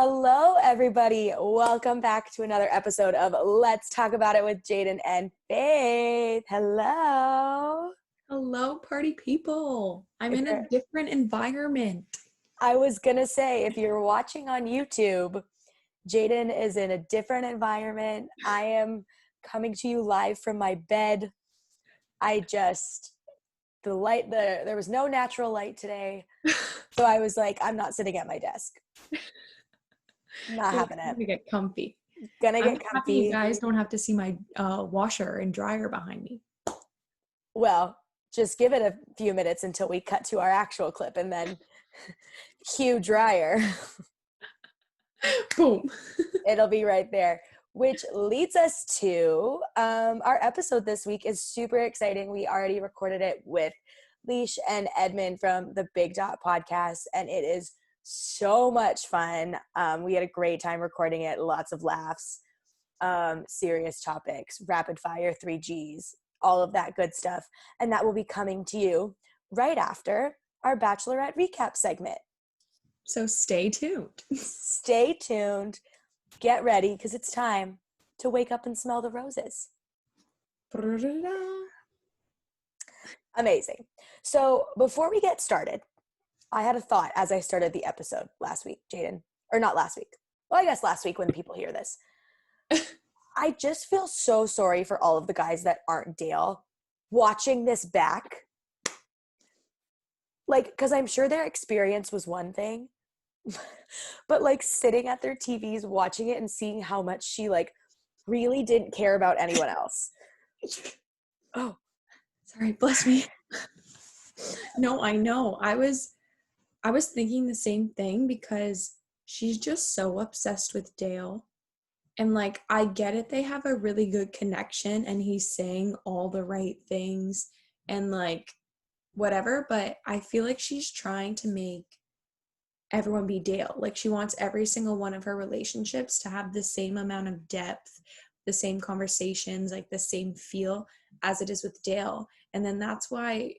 Hello, everybody. Welcome back to another episode of Let's Talk About It with Jaiden and Faith. Hello. Hello, party people. I'm in a different environment. I was going to say, if you're watching on YouTube, Jaiden is in a different environment. I am coming to you live from my bed. There was no natural light today. So I was like, I'm not sitting at my desk. Not having it. Gonna get comfy. Gonna get I'm comfy. happy you guys don't have to see my washer and dryer behind me. Well, just give it a few minutes until we cut to our actual clip and then cue dryer. Boom. It'll be right there. Which leads us to our episode this week is super exciting. We already recorded it with Lesh and Edmon from the Big Dot podcast, and it is so much fun. We had a great time recording it, lots of laughs, serious topics, rapid fire 3Gs, all of that good stuff. And that will be coming to you right after our Bachelorette recap segment. So stay tuned. Stay tuned. Get ready, because it's time to wake up and smell the roses. Amazing. So before we get started, I had a thought as I started the episode last week, Jaiden. Or not last week. Well, I guess last week when people hear this. I just feel so sorry for all of the guys that aren't Dale watching this back. Like, because I'm sure their experience was one thing. But like sitting at their TVs watching it and seeing how much she like really didn't care about anyone else. Oh, sorry, bless me. No, I know. I was thinking the same thing because she's just so obsessed with Dale. And like, I get it. They have a really good connection and he's saying all the right things and like whatever. But I feel like she's trying to make everyone be Dale. Like she wants every single one of her relationships to have the same amount of depth, the same conversations, like the same feel as it is with Dale. And then that's why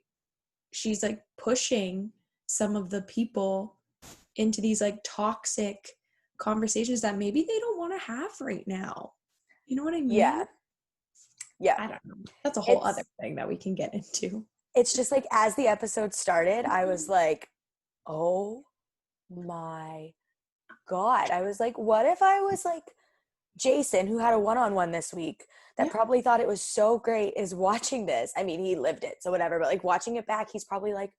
she's like pushing some of the people into these like toxic conversations that maybe they don't want to have right now. You know what I mean? Yeah. I don't know. That's a whole other thing that we can get into. It's just like as the episode started, I was like, oh my God. I was like, what if I was like Jason, who had a one-on-one this week that probably thought it was so great, is watching this. I mean, he lived it, so whatever, but like watching it back, he's probably like,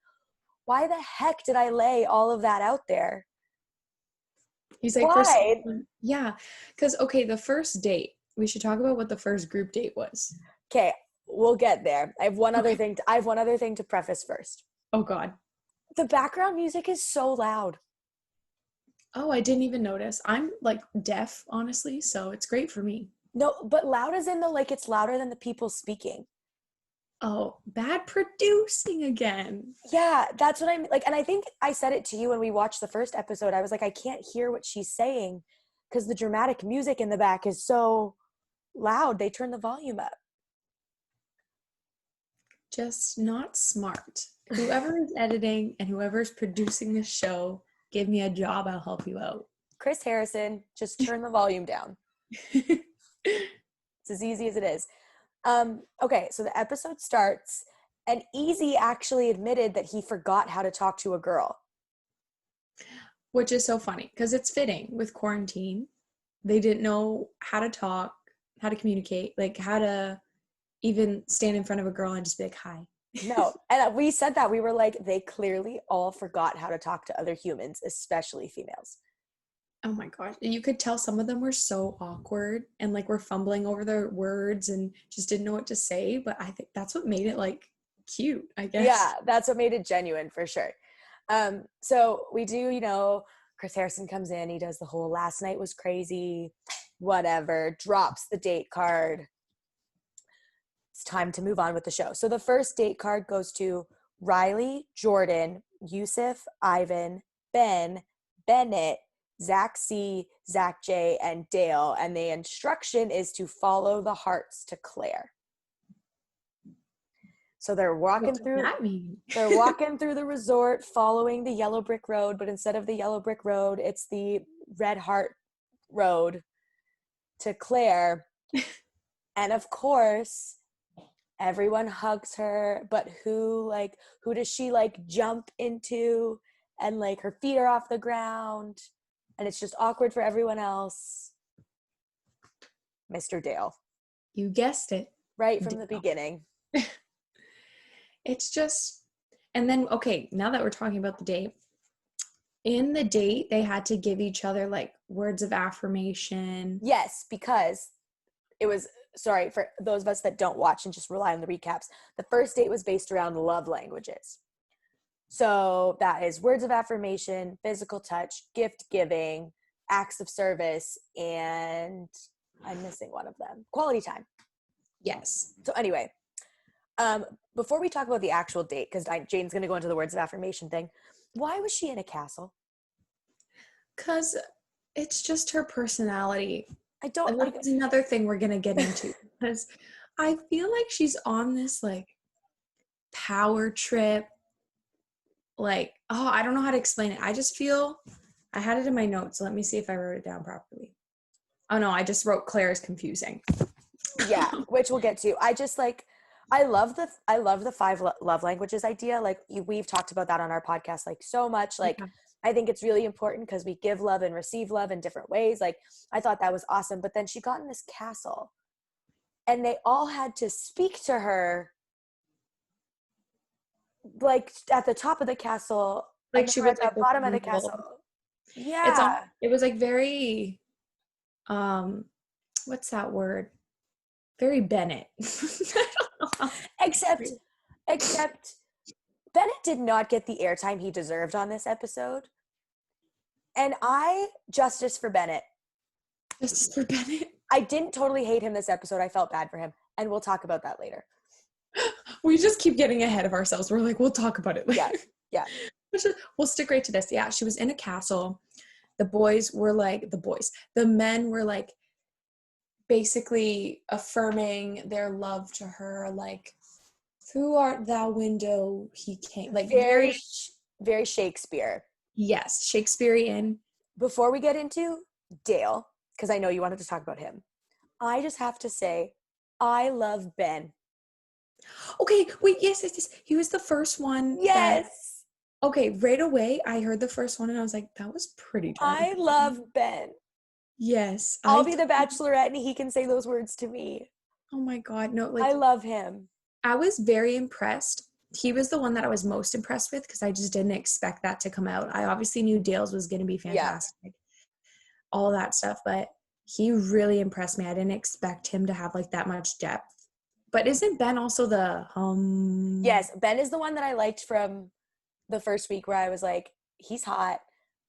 why the heck did I lay all of that out there? He's like, why? Because, okay, the first date, we should talk about what the first group date was. Okay, we'll get there. I have one other thing to preface first. Oh, God. The background music is so loud. Oh, I didn't even notice. I'm like deaf, honestly, so it's great for me. No, but loud as in the like it's louder than the people speaking. Oh, bad producing again. Yeah, that's what I'm like. And I think I said it to you when we watched the first episode. I was like, I can't hear what she's saying because the dramatic music in the back is so loud. They turn the volume up. Just not smart. Whoever is editing and whoever is producing this show, give me a job, I'll help you out. Chris Harrison, just turn the volume down. It's as easy as it is. Okay, so the episode starts, and Easy actually admitted that he forgot how to talk to a girl. Which is so funny, because it's fitting with quarantine. They didn't know how to talk, how to communicate, like how to even stand in front of a girl and just be like, hi. No, and we said that. We were like, they clearly all forgot how to talk to other humans, especially females. Oh my gosh. You could tell some of them were so awkward and like were fumbling over their words and just didn't know what to say. But I think that's what made it like cute, I guess. Yeah, that's what made it genuine for sure. So we do, Chris Harrison comes in, he does the whole last night was crazy, whatever, drops the date card. It's time to move on with the show. So the first date card goes to Riley, Jordan, Yusuf, Ivan, Ben, Bennett, Zach C, Zach J, and Dale. And the instruction is to follow the hearts to Claire. So they're walking through. What does that mean? They're walking through the resort, following the yellow brick road, but instead of the yellow brick road, it's the red heart road to Claire. And of course, everyone hugs her, but who does she like jump into, and like her feet are off the ground and it's just awkward for everyone else? Mr. Dale. You guessed it. Right from the beginning. It's just, and then, okay, now that we're talking about the date, in the date, they had to give each other like words of affirmation. Yes, because it was, sorry, for those of us that don't watch and just rely on the recaps, the first date was based around love languages. So that is words of affirmation, physical touch, gift giving, acts of service, and I'm missing one of them, quality time. Yes. So anyway, before we talk about the actual date, because Jane's going to go into the words of affirmation thing, why was she in a castle? Because it's just her personality. I don't like. It's another thing we're going to get into, because I feel like she's on this like power trip. Like, oh, I don't know how to explain it. I just feel, I had it in my notes. So let me see if I wrote it down properly. Oh no, I just wrote Claire is confusing. Yeah, which we'll get to. I just like, I love the 5 love languages idea. Like we've talked about that on our podcast, like so much. Like, yeah. I think it's really important because we give love and receive love in different ways. Like I thought that was awesome. But then she got in this castle and they all had to speak to her like at the top of the castle, like she was at the bottom of the castle. Yeah. It was like very, what's that word? Very Bennett. Except Bennett did not get the airtime he deserved on this episode. And justice for Bennett. Justice for Bennett. I didn't totally hate him this episode. I felt bad for him. And we'll talk about that later. We just keep getting ahead of ourselves. We're like, we'll talk about it later. Yeah. We'll stick right to this. Yeah, she was in a castle. The men were like basically affirming their love to her, like, through art thou window he came. Like very Shakespeare. Yes, Shakespearean. Before we get into Dale, because I know you wanted to talk about him, I just have to say, I love Ben. Okay, wait, yes. He was the first one. Yes. Okay, right away, I heard the first one and I was like, that was pretty dark. I love Ben. Yes. I'll be the bachelorette and he can say those words to me. Oh my God, no. Like, I love him. I was very impressed. He was the one that I was most impressed with because I just didn't expect that to come out. I obviously knew Dale's was going to be fantastic. All of that stuff, but he really impressed me. I didn't expect him to have like that much depth. But isn't Ben also the Yes, Ben is the one that I liked from the first week where I was like, he's hot.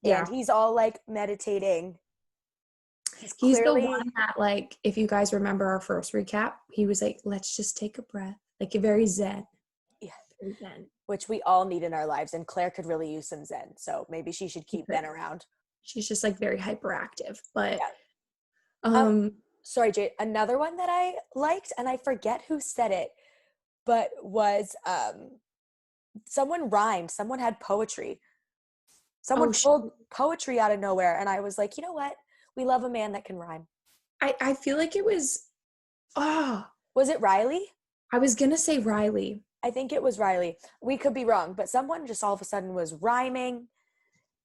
And he's all like meditating. He's the one that, like, if you guys remember our first recap, he was like, let's just take a breath. Like a very zen. Yeah. Very zen. Which we all need in our lives. And Claire could really use some zen. So maybe she should keep Ben around. She's just like very hyperactive. But sorry, Jade, another one that I liked, and I forget who said it, but was someone rhymed. Someone had poetry. Someone pulled poetry out of nowhere. And I was like, you know what? We love a man that can rhyme. I feel like it was, was it Riley? I was going to say Riley. I think it was Riley. We could be wrong, but someone just all of a sudden was rhyming.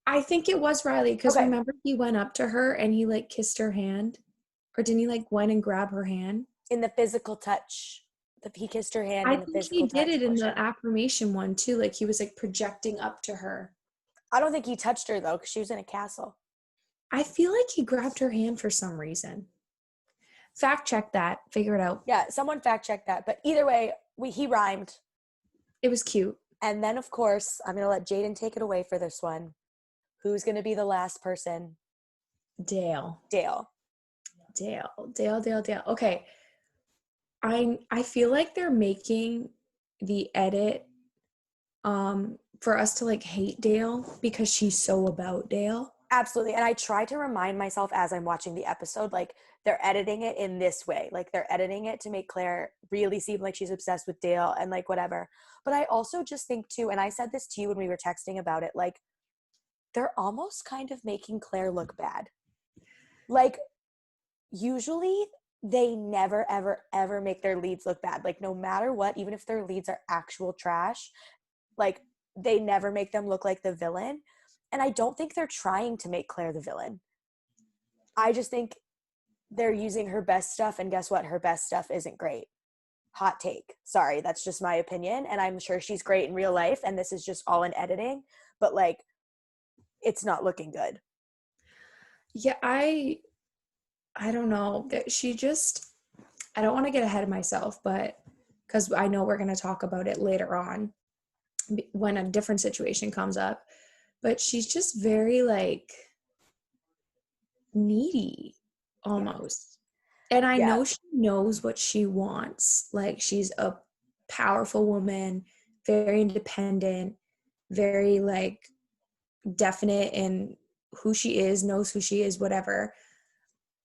I think it was Riley because remember he went up to her and he like kissed her hand? Or didn't he like went and grab her hand? In the physical touch. He kissed her hand in the physical touch. I think he did it in the affirmation one too. Like he was like projecting up to her. I don't think he touched her though because she was in a castle. I feel like he grabbed her hand for some reason. Fact check that. Figure it out. Yeah, someone fact check that. But either way, he rhymed. It was cute. And then, of course, I'm going to let Jaiden take it away for this one. Who's going to be the last person? Dale. Okay. I feel like they're making the edit for us to like hate Dale because she's so about Dale. Absolutely. And I try to remind myself as I'm watching the episode, like they're editing it in this way. Like they're editing it to make Claire really seem like she's obsessed with Dale and like whatever. But I also just think too, and I said this to you when we were texting about it, like they're almost kind of making Claire look bad. Like, usually they never, ever, ever make their leads look bad. Like, no matter what, even if their leads are actual trash, like, they never make them look like the villain. And I don't think they're trying to make Claire the villain. I just think they're using her best stuff, and guess what? Her best stuff isn't great. Hot take. Sorry, that's just my opinion, and I'm sure she's great in real life, and this is just all in editing, but like, it's not looking good. Yeah, I don't know. She just, I don't want to get ahead of myself, but because I know we're going to talk about it later on when a different situation comes up, but she's just very like needy almost. And I Yeah. know she knows what she wants. Like, she's a powerful woman, very independent, very like definite in who she is, knows who she is, whatever.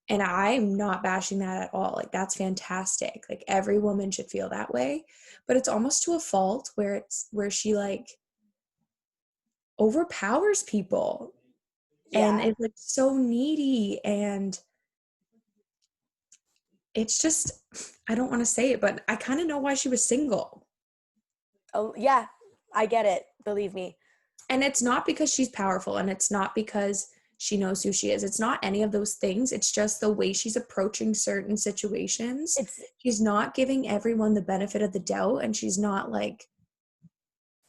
And I'm not bashing that at all. Like, that's fantastic. Like, every woman should feel that way. But it's almost to a fault where she like overpowers people and Yeah. is like so needy, and it's just, I don't want to say it, but I kind of know why she was single. Oh, yeah. I get it. Believe me. And it's not because she's powerful, and it's not because she knows who she is. It's not any of those things. It's just the way she's approaching certain situations. She's not giving everyone the benefit of the doubt, and she's not like,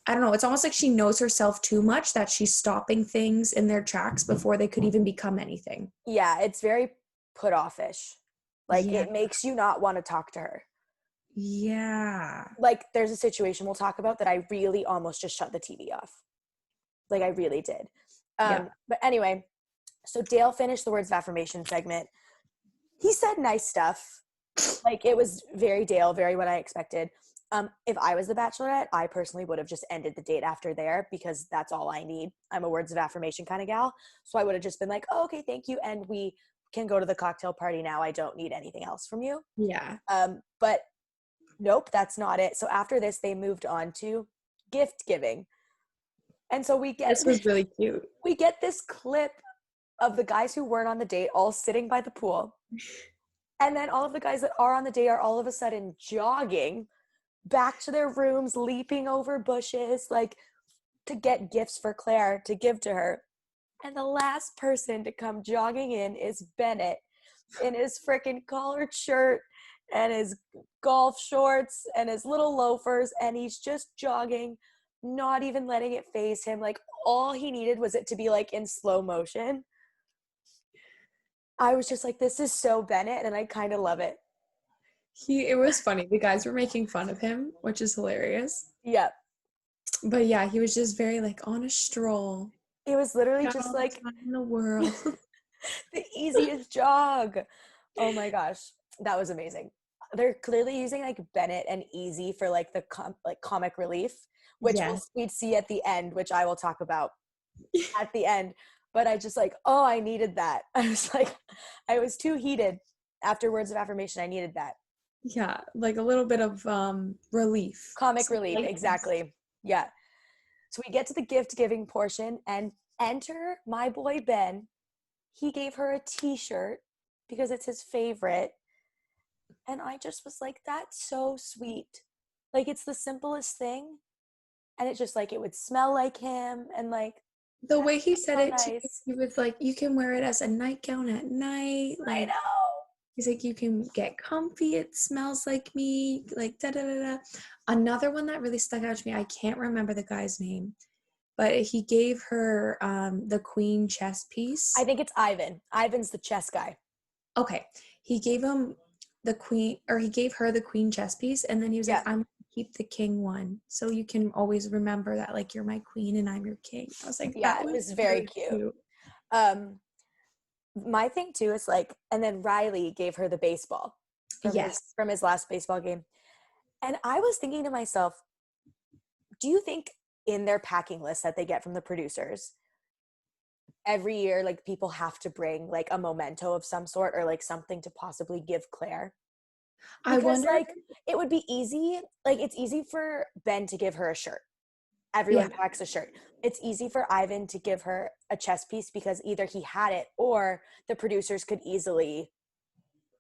I don't know, it's almost like she knows herself too much that she's stopping things in their tracks before they could even become anything. Yeah, it's very put offish. Like, Yeah. it makes you not want to talk to her. Yeah. Like, there's a situation we'll talk about that I really almost just shut the TV off. Like, I really did. Yeah. But anyway, so Dale finished the words of affirmation segment. He said nice stuff. Like, it was very Dale, very what I expected. If I was the Bachelorette, I personally would have just ended the date after there, because that's all I need. I'm a words of affirmation kind of gal. So I would have just been like, oh, okay, thank you. And we can go to the cocktail party now. I don't need anything else from you. Yeah. But nope, that's not it. So after this, they moved on to gift giving. And so This was really cute. we get this clip of the guys who weren't on the date all sitting by the pool. And then all of the guys that are on the date are all of a sudden jogging back to their rooms, leaping over bushes, like, to get gifts for Claire to give to her. And the last person to come jogging in is Bennett in his freaking collared shirt and his golf shorts and his little loafers. And he's just jogging, not even letting it faze him. Like, all he needed was it to be like in slow motion. I was just like, this is so Bennett, and I kind of love it. It was funny. The guys were making fun of him, which is hilarious. Yeah. But yeah, he was just very like on a stroll. It was literally Got just all the like time in the world. the easiest jog. Oh my gosh, that was amazing. They're clearly using like Bennett and Easy for like the comic relief, which Yes. we'd see at the end, which I will talk about at the end. But I just like, oh, I needed that. I was like, I was too heated after words of affirmation. I needed that. Yeah, like a little bit of relief. Comic Some relief, lightness. exactly. Yeah. So we get to the gift giving portion, and enter my boy Ben. He gave her a t-shirt because it's his favorite. And I just was like, that's so sweet. Like, it's the simplest thing. And it's just like, it would smell like him. And like, The way he said so it too, nice. he was like, you can wear it as a nightgown at night. I Like, know. he's like, you can get comfy. It smells like me. Like, da da da da. Another one that really stuck out to me, I can't remember the guy's name, but he gave her the queen chess piece. I think it's Ivan. Ivan's the chess guy. Okay. He gave him the queen, or he gave her the queen chess piece, and then he was Yeah. like, I'm gonna keep the king one, so you can always remember that, like, you're my queen and I'm your king. I was like, Yeah, that it was very really cute. My thing too is like, and then Riley gave her the baseball from his last baseball game. And I was thinking to myself, do you think in their packing list that they get from the producers every year, like, people have to bring like a memento of some sort, or like something to possibly give Claire? I Because wonder. like, it would be easy. Like, it's easy for Ben to give her a shirt. everyone packs a shirt. It's easy for Ivan to give her a chess piece because either he had it or the producers could easily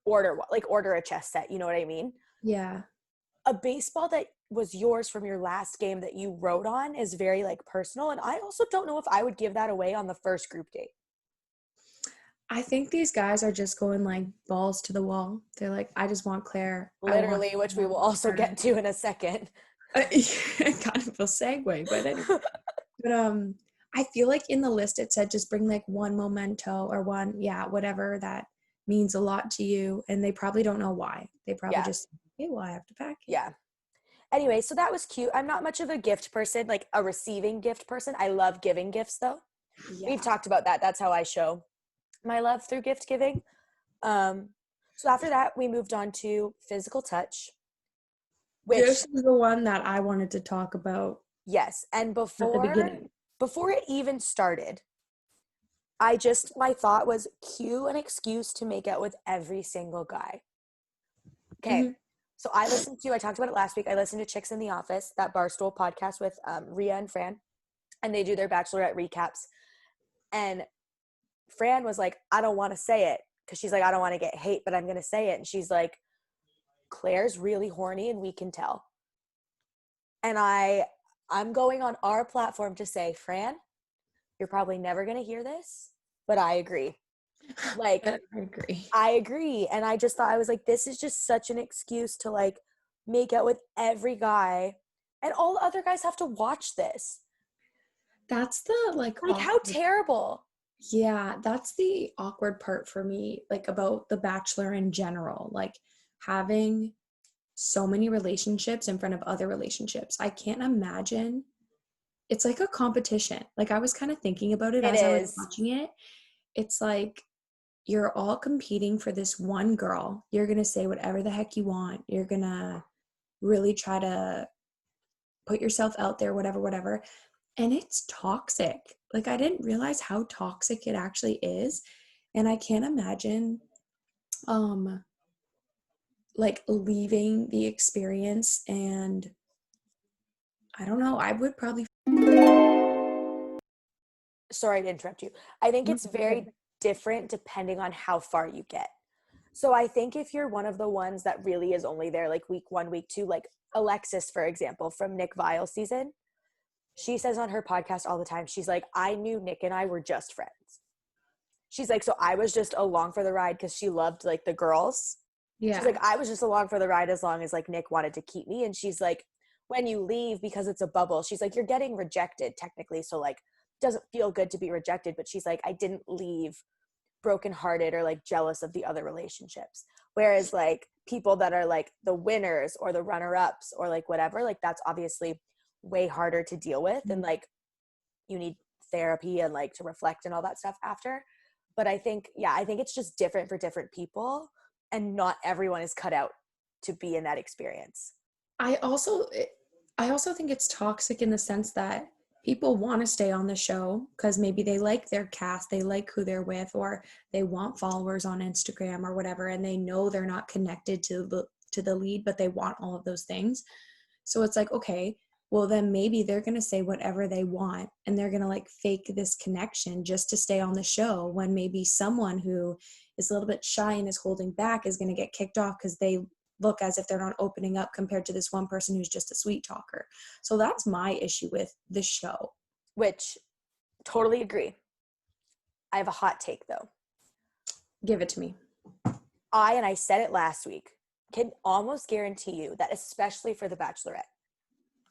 order a chess set. You know what I mean? Yeah. A baseball that was yours from your last game that you wrote on is very like personal. And I also don't know if I would give that away on the first group date. I think these guys are just going like balls to the wall. They're like, I just want Claire. Literally, which we will also get to in a second. Kind of a segue, but anyway. But I feel like in the list it said just bring like one memento or one, whatever that means a lot to you. And they probably don't know why. They probably just, okay, well, I have to pack it. Yeah. Anyway, so that was cute. I'm not much of a gift person, like a receiving gift person. I love giving gifts though. Yeah. We've talked about that. That's how I show my love through gift giving. So after that, we moved on to physical touch. This is the one that I wanted to talk about. Yes. And before it even started, my thought was cue an excuse to make out with every single guy. Okay. Mm-hmm. So I talked about it last week. I listened to Chicks in the Office, that Barstool podcast with Rhea and Fran, and they do their Bachelorette recaps. And Fran was like, I don't want to say it because she's like, I don't want to get hate, but I'm going to say it. And she's like, Claire's really horny and we can tell. And I'm going on our platform to say, Fran, you're probably never going to hear this, but I agree. Like, I agree. And I just thought, I was like, this is just such an excuse to like make out with every guy and all the other guys have to watch this. That's the like how terrible. Yeah, that's the awkward part for me, like about The Bachelor in general, like having so many relationships in front of other relationships. I can't imagine. It's like a competition. Like I was kind of thinking about it as I was watching it. It's like you're all competing for this one girl. You're going to say whatever the heck you want. You're going to really try to put yourself out there, whatever. And it's toxic. Like I didn't realize how toxic it actually is. And I can't imagine like leaving the experience. And I don't know, I would probably. Sorry to interrupt you. I think it's very different depending on how far you get. So I think if you're one of the ones that really is only there like week 1, week 2, like Alexis, for example, from Nick Vile's season, she says on her podcast all the time, she's like, I knew Nick and I were just friends. She's like, so I was just along for the ride because she loved like the girls. Yeah. She's like, I was just along for the ride as long as like Nick wanted to keep me. And she's like, when you leave because it's a bubble, she's like, you're getting rejected technically. So like, doesn't feel good to be rejected. But she's like, I didn't leave brokenhearted or like jealous of the other relationships. Whereas like people that are like the winners or the runner-ups or like whatever, like that's obviously way harder to deal with. And like you need therapy and like to reflect and all that stuff after. But I think it's just different for different people and not everyone is cut out to be in that experience. I also think it's toxic in the sense that people want to stay on the show because maybe they like their cast, they like who they're with, or they want followers on Instagram or whatever, and they know they're not connected to the lead, but they want all of those things. So it's like, okay, well then maybe they're going to say whatever they want and they're going to like fake this connection just to stay on the show, when maybe someone who is a little bit shy and is holding back is going to get kicked off because they look as if they're not opening up compared to this one person who's just a sweet talker. So that's my issue with this show. Which, totally agree. I have a hot take though. Give it to me. I said it last week, can almost guarantee you that especially for The Bachelorette,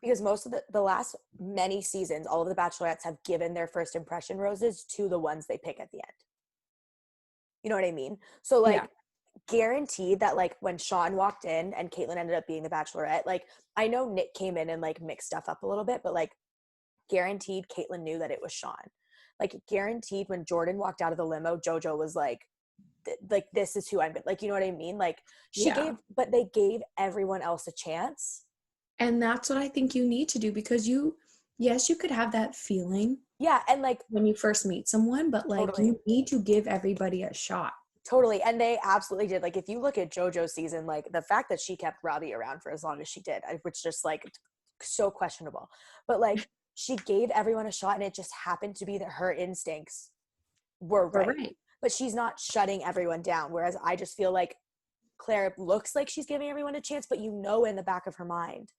because most of the last many seasons, all of the Bachelorettes have given their first impression roses to the ones they pick at the end. You know what I mean? So like, guaranteed that like when Sean walked in and Caitlyn ended up being the Bachelorette, like I know Nick came in and like mixed stuff up a little bit, but like guaranteed Caitlyn knew that it was Sean. Like guaranteed when Jordan walked out of the limo, JoJo was like this is who I'm like, you know what I mean? Like but they gave everyone else a chance. And that's what I think you need to do, because you could have that feeling. Yeah. And like when you first meet someone, but like totally. You need to give everybody a shot. Totally. And they absolutely did. Like if you look at JoJo's season, like the fact that she kept Robbie around for as long as she did, which just like so questionable, but like she gave everyone a shot, and it just happened to be that her instincts were right. But she's not shutting everyone down. Whereas I just feel like Claire looks like she's giving everyone a chance, but in the back of her mind,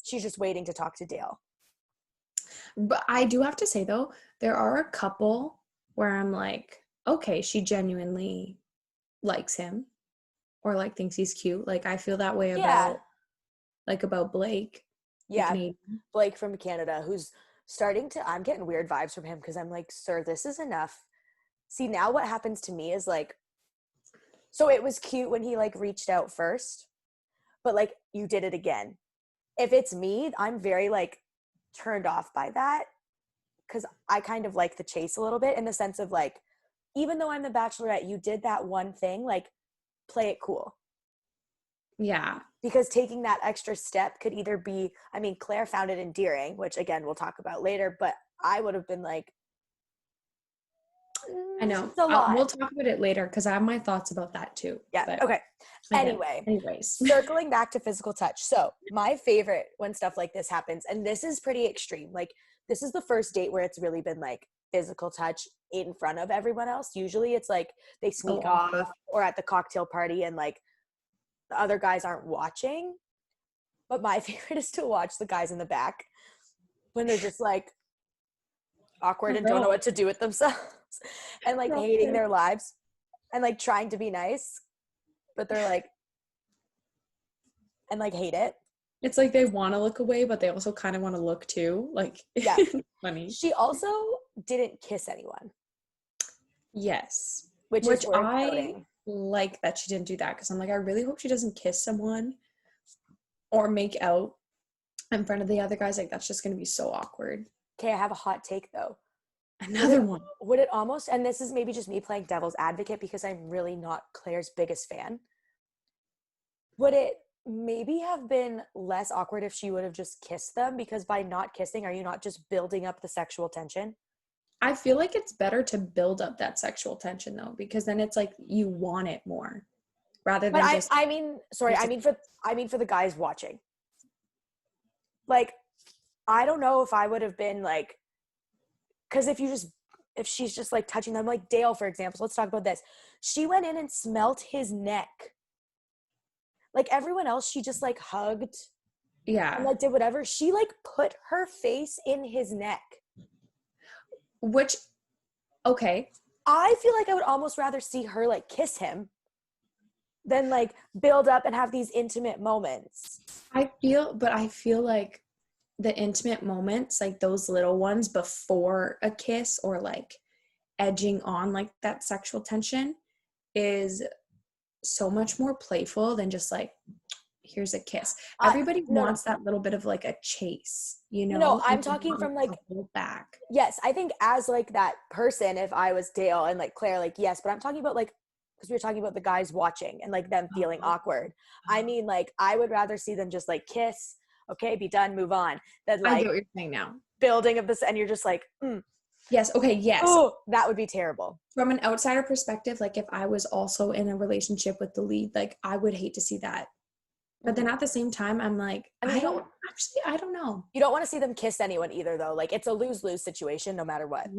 she's just waiting to talk to Dale. But I do have to say, though, there are a couple where I'm like, okay, she genuinely likes him or like thinks he's cute. Like I feel that way about Blake. Yeah, Blake from Canada, who's I'm getting weird vibes from him because I'm like, sir, this is enough. See, now what happens to me is like, so it was cute when he like reached out first, but like you did it again. If it's me, I'm very like turned off by that because I kind of like the chase a little bit in the sense of like, even though I'm the Bachelorette, you did that one thing, like play it cool. Yeah. Because taking that extra step could either be, I mean, Claire found it endearing, which again, we'll talk about later, but I would have been like, I know. We'll talk about it later because I have my thoughts about that too. Yeah. But okay. Anyways, circling back to physical touch. So my favorite when stuff like this happens, and this is pretty extreme. Like this is the first date where it's really been like physical touch in front of everyone else. Usually it's like they sneak off or at the cocktail party and like the other guys aren't watching. But my favorite is to watch the guys in the back when they're just like awkward and don't know what to do with themselves and like hating their lives and like trying to be nice, but they're like, and like hate it. It's like they want to look away, but they also kind of want to look too. Like, yeah, funny. She also didn't kiss anyone. Yes. Which is worth noting. Like that she didn't do that because I'm like, I really hope she doesn't kiss someone or make out in front of the other guys. Like that's just going to be so awkward. Okay, I have a hot take though. Another one. Would it almost, and this is maybe just me playing devil's advocate because I'm really not Claire's biggest fan, would it maybe have been less awkward if she would have just kissed them? Because by not kissing, are you not just building up the sexual tension? I feel like it's better to build up that sexual tension though, because then it's like you want it more rather than just. I mean for the guys watching. Like, I don't know if I would have been like, because if she's just like touching them, like Dale, for example, let's talk about this. She went in and smelt his neck. Like everyone else, she just like hugged. Yeah. And like did whatever. She like put her face in his neck. Which, okay. I feel like I would almost rather see her like kiss him than like build up and have these intimate moments. I feel like the intimate moments, like those little ones before a kiss or like edging on like that sexual tension is so much more playful than just like, here's a kiss. Everybody wants that little bit of like a chase, you know? No, I'm talking from like back. Yes, I think as like that person, if I was Dale and like Claire, like yes, but I'm talking about like, because we were talking about the guys watching and like them feeling awkward. I mean, like I would rather see them just like kiss, okay, be done, move on. Than like I get what you're saying now. Building of this, and you're just like, yes, okay, yes. Oh, that would be terrible. From an outsider perspective, like if I was also in a relationship with the lead, like I would hate to see that. But then at the same time, I'm like, I don't know. You don't want to see them kiss anyone either, though. Like, it's a lose-lose situation no matter what.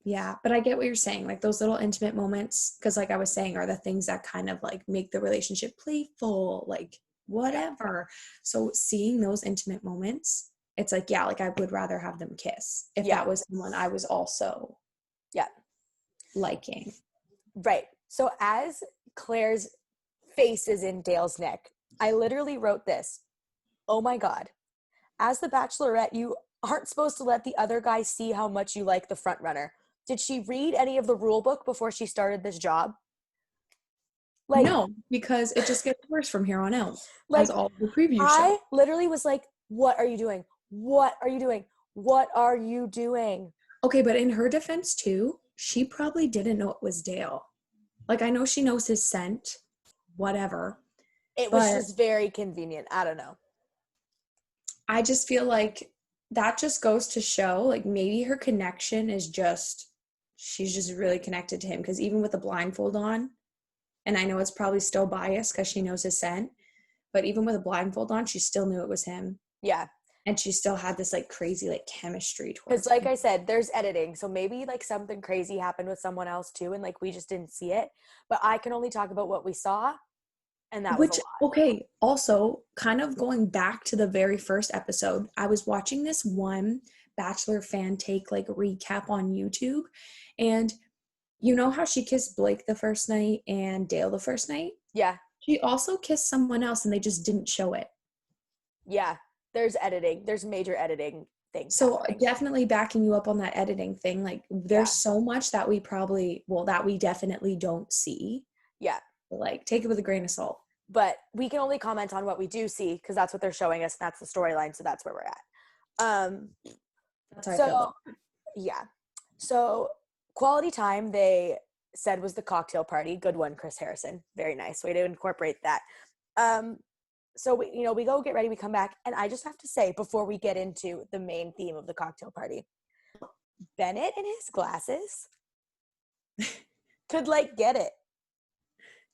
Yeah. But I get what you're saying. Like, those little intimate moments, because like I was saying, are the things that kind of like make the relationship playful, like whatever. So seeing those intimate moments, it's like, yeah, like I would rather have them kiss if that was someone I was also liking. Right. So as Claire's face is in Dale's neck, I literally wrote this. Oh my God. As the Bachelorette, you aren't supposed to let the other guy see how much you like the front runner. Did she read any of the rule book before she started this job? Like, no, because it just gets worse from here on out. Like, as all the previews I literally was like, what are you doing? What are you doing? What are you doing? Okay, but in her defense too, she probably didn't know it was Dale. Like, I know she knows his scent, whatever. It was just very convenient. I don't know. I just feel like that just goes to show, like, maybe her connection is just, she's just really connected to him. Because even with the blindfold on, and I know it's probably still biased because she knows his scent, but even with a blindfold on, she still knew it was him. Yeah. And she still had this like crazy like chemistry Because towards like him. I said, there's editing. So maybe like something crazy happened with someone else too. And like we just didn't see it. But I can only talk about what we saw. And that was a Which, lot. okay, also kind of going back to the very first episode, I was watching this one Bachelor fan take like recap on YouTube. And you know how she kissed Blake the first night and Dale the first night? Yeah. She also kissed someone else and they just didn't show it. Yeah. There's editing. There's major editing things So happening. definitely backing you up on that editing thing. Like there's Yeah. so much that that we definitely don't see. Yeah. Like take it with a grain of salt. But we can only comment on what we do see because that's what they're showing us. And that's the storyline. So that's where we're at. That's how I feel about it. Yeah. So quality time, they said, was the cocktail party. Good one, Chris Harrison. Very nice way to incorporate that. So we go get ready, we come back, and I just have to say, before we get into the main theme of the cocktail party, Bennett and his glasses could like get it.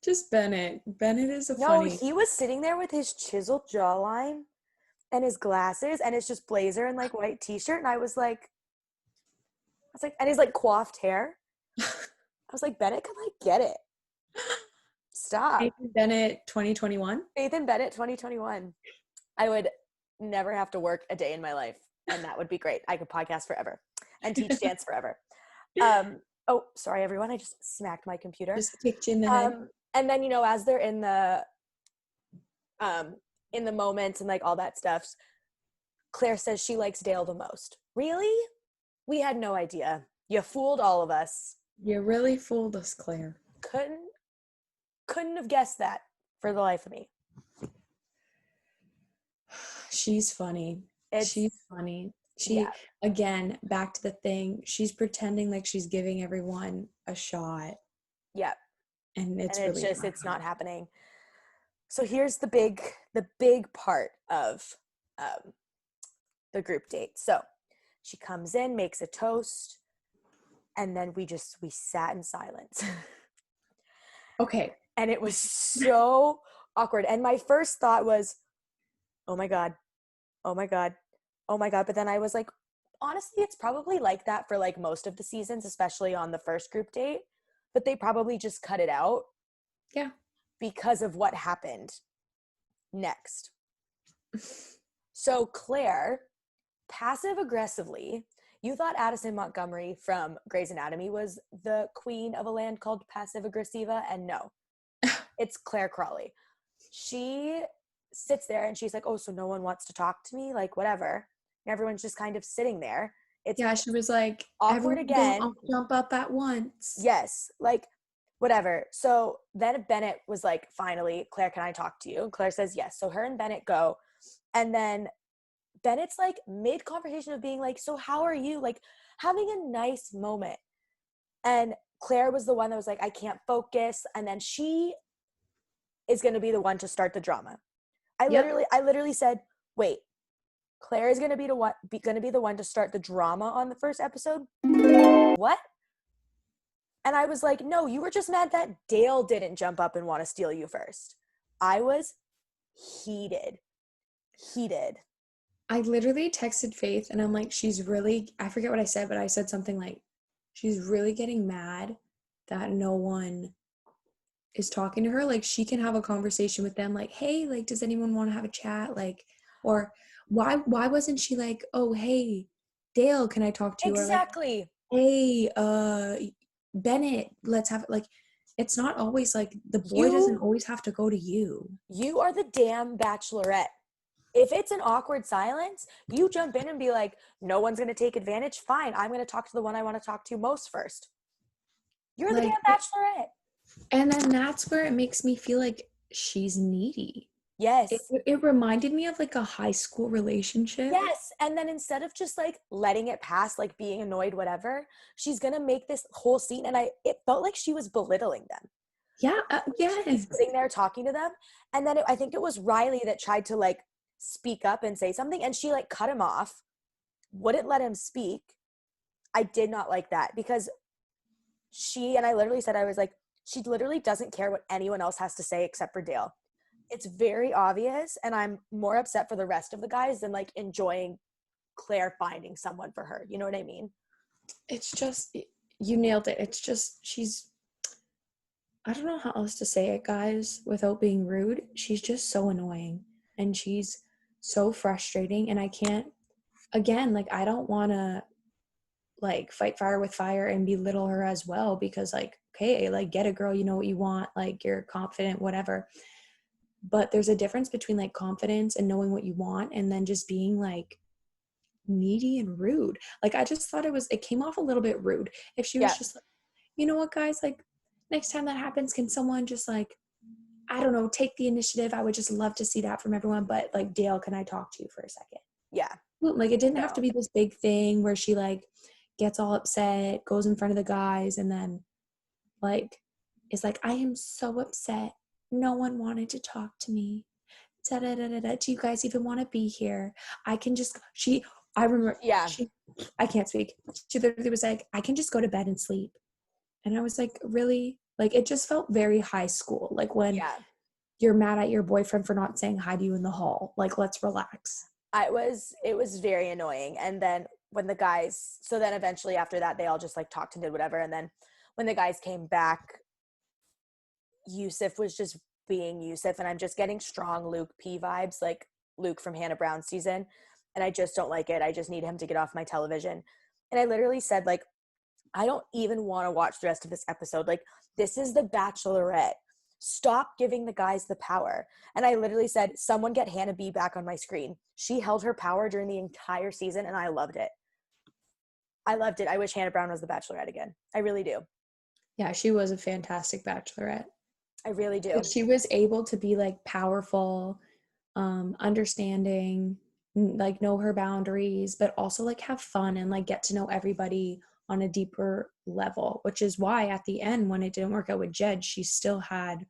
Just Bennett. Bennett is a No, funny. he was sitting there with his chiseled jawline and his glasses and his just blazer and like white t-shirt, and I was like, and his like coiffed hair. I was like, Bennett could like get it. Stop. Nathan Bennett 2021. Nathan Bennett 2021. I would never have to work a day in my life, and that would be great. I could podcast forever and teach dance forever. Oh, sorry, everyone. I just smacked my computer. Just kicked you in the head. And then, as they're in the moments and like all that stuff, Claire says she likes Dale the most. Really? We had no idea. You fooled all of us. You really fooled us, Claire. Couldn't have guessed that for the life of me. She's funny. She's funny. Again, back to the thing. She's pretending like she's giving everyone a shot. Yeah. And it's not happening. So here's the big part of the group date. So she comes in, makes a toast, and then we sat in silence. Okay. And it was so awkward. And my first thought was, oh my God, oh my God, oh my God. But then I was like, honestly, it's probably like that for like most of the seasons, especially on the first group date. But they probably just cut it out. Yeah. Because of what happened next. So Claire, passive aggressively, you thought Addison Montgomery from Grey's Anatomy was the queen of a land called Passive Aggressiva, and no. It's Claire Crawley. She sits there and she's like, oh, so no one wants to talk to me? Like, whatever. And everyone's just kind of sitting there. She was like, awkward again. I'll jump up at once. Yes. Like, whatever. So then Bennett was like, finally, Claire, can I talk to you? And Claire says yes. So her and Bennett go. And then Bennett's like mid-conversation of being like, so how are you? Like having a nice moment. And Claire was the one that was like, I can't focus. And then she is going to be the one to start the drama. I literally said, wait, Claire is going to be the one to start the drama on the first episode? What? And I was like, no, you were just mad that Dale didn't jump up and want to steal you first. I was heated. I literally texted Faith and I'm like, I forget what I said, but I said something like, she's really getting mad that no one is talking to her. Like she can have a conversation with them like, hey, like, does anyone want to have a chat? Like, or why wasn't she like, oh, hey, Dale, can I talk to you? Exactly. Or like, hey, Bennett, let's have like, it's not always like the boy doesn't always have to go to you. You are the damn bachelorette. If it's an awkward silence, you jump in and be like, no one's going to take advantage. Fine. I'm going to talk to the one I want to talk to most first. You're the damn bachelorette. And then that's where it makes me feel like she's needy. Yes. It reminded me of like a high school relationship. Yes. And then instead of just like letting it pass, like being annoyed, whatever, she's going to make this whole scene. And it felt like she was belittling them. Yeah. Yes. She's sitting there talking to them. And then I think it was Riley that tried to like speak up and say something. And she like cut him off, wouldn't let him speak. I did not like that because I literally said, I was like, she literally doesn't care what anyone else has to say except for Dale. it's very obvious, and I'm more upset for the rest of the guys than like enjoying Claire finding someone for her. You know what I mean? It's just, you nailed it. It's just, I don't know how else to say it, guys, without being rude. She's just so annoying and she's so frustrating. And I can't, again, like, I don't want to like fight fire with fire and belittle her as well, because like, okay, like, get it, girl, you know what you want, like, you're confident, whatever. But there's a difference between like confidence and knowing what you want and then just being like needy and rude. Like, I just thought it came off a little bit rude. If she was Yeah. just like, you know what, guys, like, next time that happens, can someone just like, I don't know, take the initiative? I would just love to see that from everyone. But like, Dale, can I talk to you for a second? Yeah. Like, it didn't have to No. be this big thing where she like gets all upset, goes in front of the guys, and then like is like, I am so upset. No one wanted to talk to me. Da, da, da, da, da. Do you guys even want to be here? I can just, I remember, Yeah. I can't speak. She literally was like, I can just go to bed and sleep. And I was like, really? Like, it just felt very high school. Like when Yeah. you're mad at your boyfriend for not saying hi to you in the hall. Like, let's relax. It was very annoying. And then when the guys, so then eventually after that, they all just like talked and did whatever. And then when the guys came back, Yusuf was just being Yusuf. And I'm just getting strong Luke P vibes, like Luke from Hannah Brown's season. And I just don't like it. I just need him to get off my television. And I literally said, like, I don't even want to watch the rest of this episode. Like, this is the Bachelorette. Stop giving the guys the power. And I literally said, someone get Hannah B back on my screen. She held her power during the entire season, and I loved it. I loved it. I wish Hannah Brown was the Bachelorette again. I really do. Yeah, she was a fantastic bachelorette. I really do. She was able to be like powerful, understanding, like know her boundaries, but also like have fun and like get to know everybody on a deeper level, which is why at the end, when it didn't work out with Jed, she still had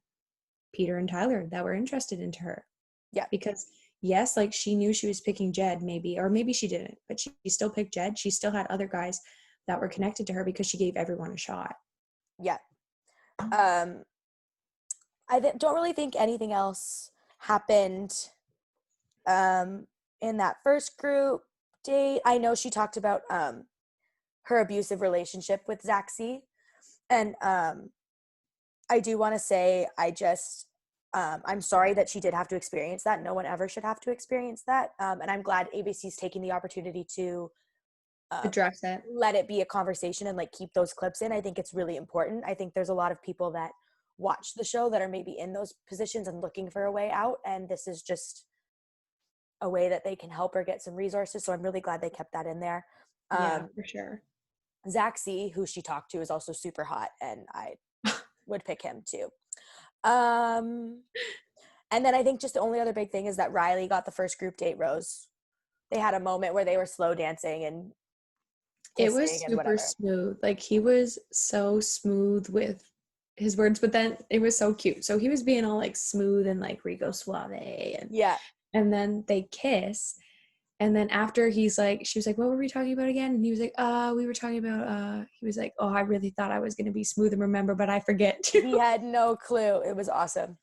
Peter and Tyler that were interested into her. Yeah. Because yes, like, she knew she was picking Jed, maybe, or maybe she didn't, but she still picked Jed. She still had other guys that were connected to her because she gave everyone a shot. Yeah. Don't really think anything else happened in that first group date. I know she talked about her abusive relationship with Zaxi. And I do want to say, I'm sorry that she did have to experience that. No one ever should have to experience that. And I'm glad ABC's taking the opportunity to Address it. let it be a conversation and like keep those clips in. I think it's really important. I think there's a lot of people that watch the show that are maybe in those positions and looking for a way out. And this is just a way that they can help her get some resources. So I'm really glad they kept that in there. Yeah, for sure. Zaxi, who she talked to, is also super hot, and I would pick him too. And then I think just the only other big thing is that Riley got the first group date rose. They had a moment where they were slow dancing and It was kissing and super whatever. smooth. Like, he was so smooth with his words, but then it was so cute. So he was being all like smooth and like Rico Suave, Yeah. and then they kiss. And then after she was like, what were we talking about again? And he was like, we were talking about, he was like, oh, I really thought I was going to be smooth and remember, but I forget too. He had no clue. It was awesome.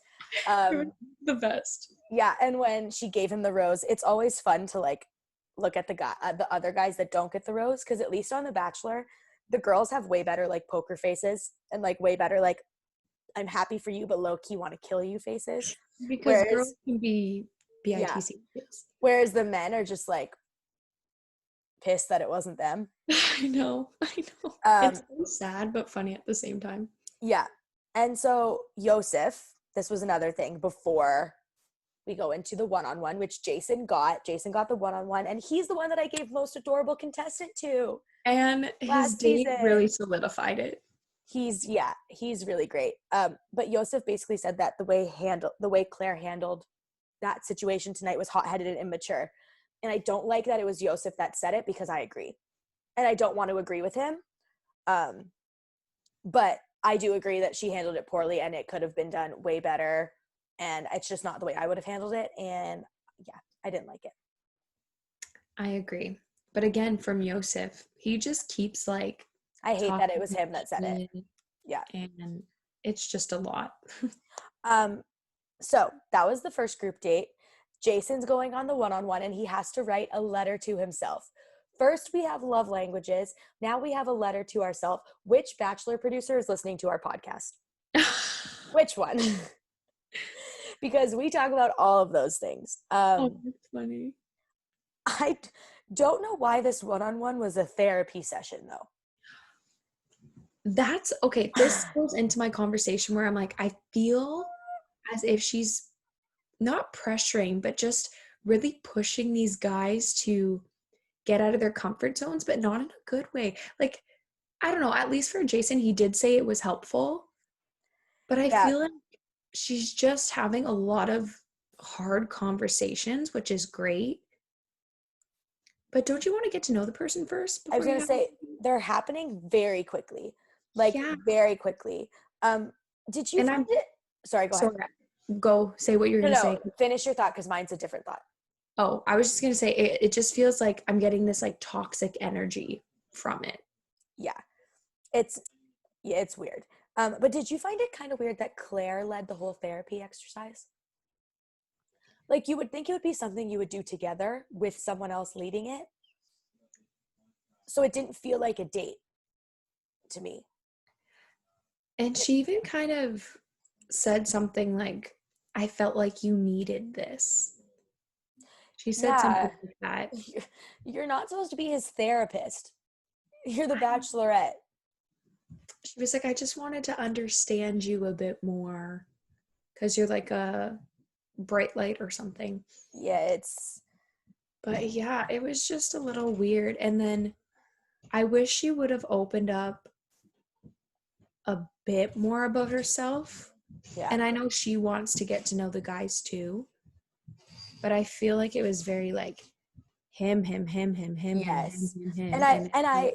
It was the best. Yeah. And when she gave him the rose, it's always fun to like look at the other guys that don't get the rose. Cause at least on The Bachelor, the girls have way better like poker faces and like way better, like, I'm happy for you, but low key want to kill you faces. Because girls can be BITC. Yeah. Whereas the men are just like pissed that it wasn't them. I know. It's so sad, but funny at the same time. Yeah. And so Yosef, this was another thing before we go into the one-on-one, which Jason got. Jason got the one-on-one, and he's the one that I gave most adorable contestant to. And his date really solidified it. He's really great. But Yosef basically said that the way Claire handled that situation tonight was hot-headed and immature. And I don't like that it was Yosef that said it, because I agree. And I don't want to agree with him. But I do agree that she handled it poorly and it could have been done way better. And it's just not the way I would have handled it. And yeah, I didn't like it. I agree. But again, from Yosef, he just keeps like, I hate that it was him that said it. Yeah. And it's just a lot. So that was the first group date. Jason's going on the one-on-one and he has to write a letter to himself. First, we have love languages. Now we have a letter to ourselves. Which Bachelor producer is listening to our podcast? Which one? Because we talk about all of those things. Oh, that's funny. I don't know why this one-on-one was a therapy session, though. That's okay. This goes into my conversation where I'm like, I feel as if she's not pressuring, but just really pushing these guys to get out of their comfort zones, but not in a good way. Like, I don't know, at least for Jason, he did say it was helpful, but I feel like she's just having a lot of hard conversations, which is great. But don't you want to get to know the person first? I was going to say, they're happening very quickly. Like, very quickly. Did you find it? Sorry, go ahead. Go say what you're going to say. Finish your thought because mine's a different thought. Oh, I was just going to say, it just feels like I'm getting this like toxic energy from it. Yeah. It's weird. But did you find it kind of weird that Claire led the whole therapy exercise? Like, you would think it would be something you would do together with someone else leading it. So it didn't feel like a date to me. And she even kind of said something like, I felt like you needed this. She said something like that. You're not supposed to be his therapist. You're the Bachelorette. She was like, I just wanted to understand you a bit more because you're like a bright light or something. Yeah, But yeah, it was just a little weird. And then I wish she would have opened up a bit more about herself. Yeah. And I know she wants to get to know the guys too. But I feel like it was very like him. Yes. Him. And I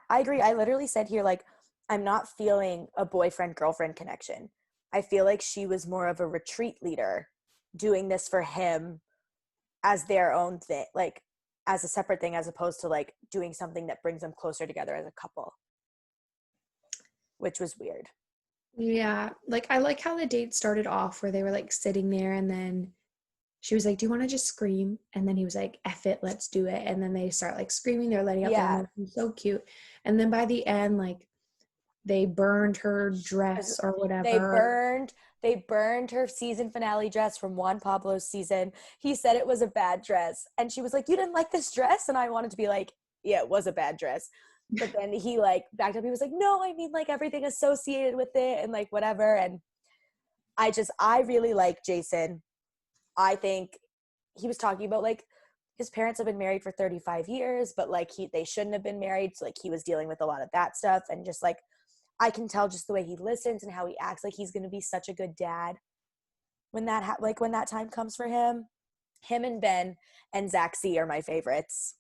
agree. I literally said here, like, I'm not feeling a boyfriend-girlfriend connection. I feel like she was more of a retreat leader doing this for him as their own thing, like as a separate thing, as opposed to like doing something that brings them closer together as a couple, which was weird. Yeah. Like, I like how the date started off where they were like sitting there and then she was like, do you want to just scream? And then he was like, F it, let's do it. And then they start like screaming. They're letting out their emotions. So cute. And then by the end, like, they burned her dress or whatever. They burned her season finale dress from Juan Pablo's season. He said it was a bad dress. And she was like, you didn't like this dress? And I wanted to be like, yeah, it was a bad dress. But then he like backed up. He was like, no, I mean like everything associated with it and like whatever. And I really like Jason. I think he was talking about like his parents have been married for 35 years, but like they shouldn't have been married. So like he was dealing with a lot of that stuff. And just like, I can tell just the way he listens and how he acts, like he's going to be such a good dad when that when that time comes for him. Him and Ben and Zach C are my favorites.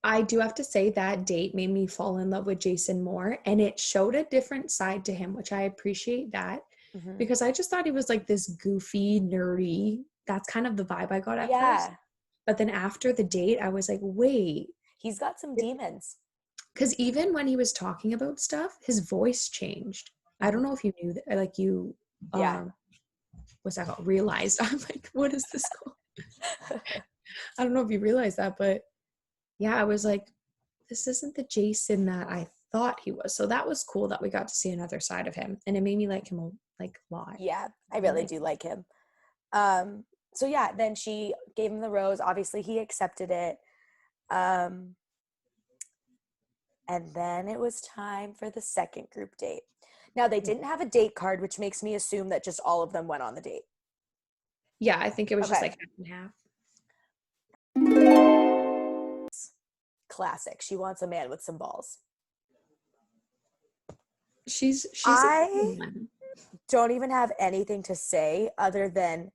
I do have to say that date made me fall in love with Jason more, and it showed a different side to him, which I appreciate that. Mm-hmm. Because I just thought he was like this goofy, nerdy. That's kind of the vibe I got at first. But then after the date, I was like, wait. He's got some demons. Because even when he was talking about stuff, his voice changed. I don't know if you knew that, like you, what's that called? Realized. I'm like, what is this called? I don't know if you realized that, but yeah, I was like, this isn't the Jason that I thought he was. So that was cool that we got to see another side of him, and it made me like him like a lot. Yeah, I really do like him. So yeah, then she gave him the rose. Obviously, he accepted it. And then it was time for the second group date. Now, they didn't have a date card, which makes me assume that just all of them went on the date. Yeah, I think it was just like half and half. Classic. She wants a man with some balls. I don't even have anything to say other than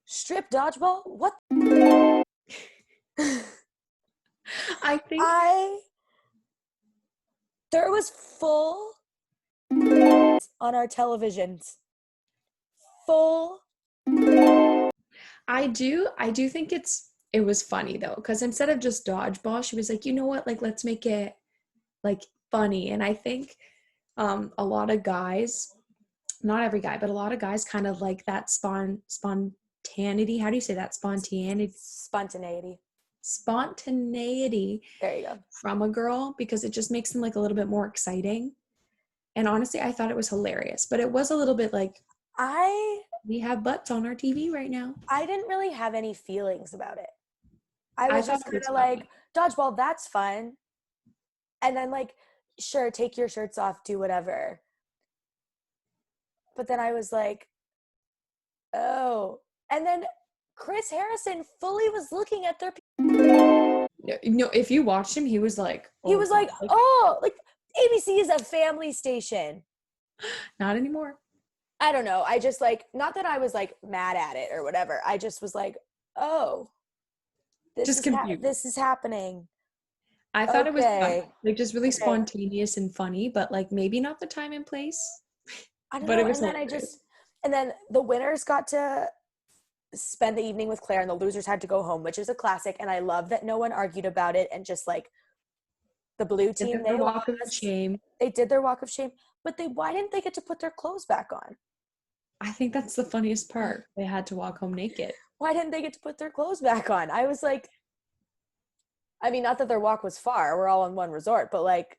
strip dodgeball? What? I think there was full on our televisions. Full. I do think it was funny though, because instead of just dodgeball, she was like, you know what, like let's make it like funny. And I think a lot of guys not every guy, but a lot of guys kind of like that spontaneity. How do you say that? Spontaneity. Spontaneity There you go. from a girl, because it just makes them like a little bit more exciting. And honestly, I thought it was hilarious, but it was a little bit like, we have butts on our TV right now. I didn't really have any feelings about it. I I was thought just it kind was of funny. like, dodgeball, that's fun. And then like, sure, take your shirts off, do whatever. But then I was like, oh. And then Chris Harrison fully was looking at their. No, if you watched him, he was like, He was like, God. oh, like ABC is a family station. Not anymore. I don't know. I just like, not that I was like mad at it or whatever. I just was like, oh, Just confused. this is happening. I thought it was fun. Okay. Like just really Okay. spontaneous and funny, but like maybe not the time and place. I don't But know. it was And then hilarious. and then the winners got to spend the evening with Claire and the losers had to go home, which is a classic. And I love that no one argued about it and just like the blue Did team, their they walk of lost. shame. They did their walk of shame, but why didn't they get to put their clothes back on? I think that's the funniest part. They had to walk home naked. Why didn't they get to put their clothes back on? I was like, I mean, not that their walk was far. We're all in one resort, but like,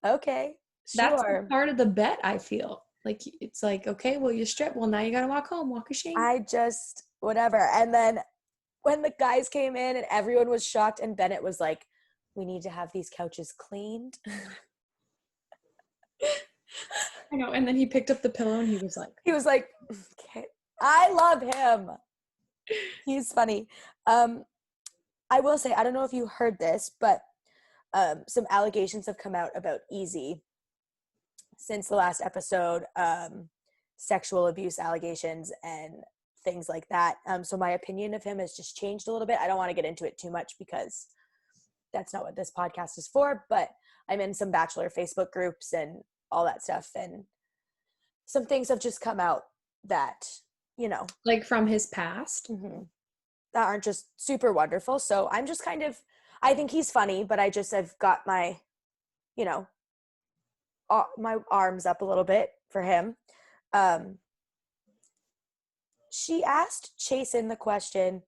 okay, That's sure. part of the bet, I feel. Like it's like, okay, well, you strip. Well, now you gotta walk home, walk of shame. I just, whatever. And then when the guys came in and everyone was shocked and Bennett was like, we need to have these couches cleaned. I know. And then he picked up the pillow and he was like, okay. I love him. He's funny. I will say, I don't know if you heard this, but some allegations have come out about Easy since the last episode, sexual abuse allegations and things like that. So my opinion of him has just changed a little bit. I don't want to get into it too much because that's not what this podcast is for, but I'm in some Bachelor Facebook groups and all that stuff. And some things have just come out that, you know, like from his past. mm-hmm, that aren't just super wonderful. So I'm just kind of, I think he's funny, but I've got my, you know, my arms up a little bit for him. She asked Chasen the question,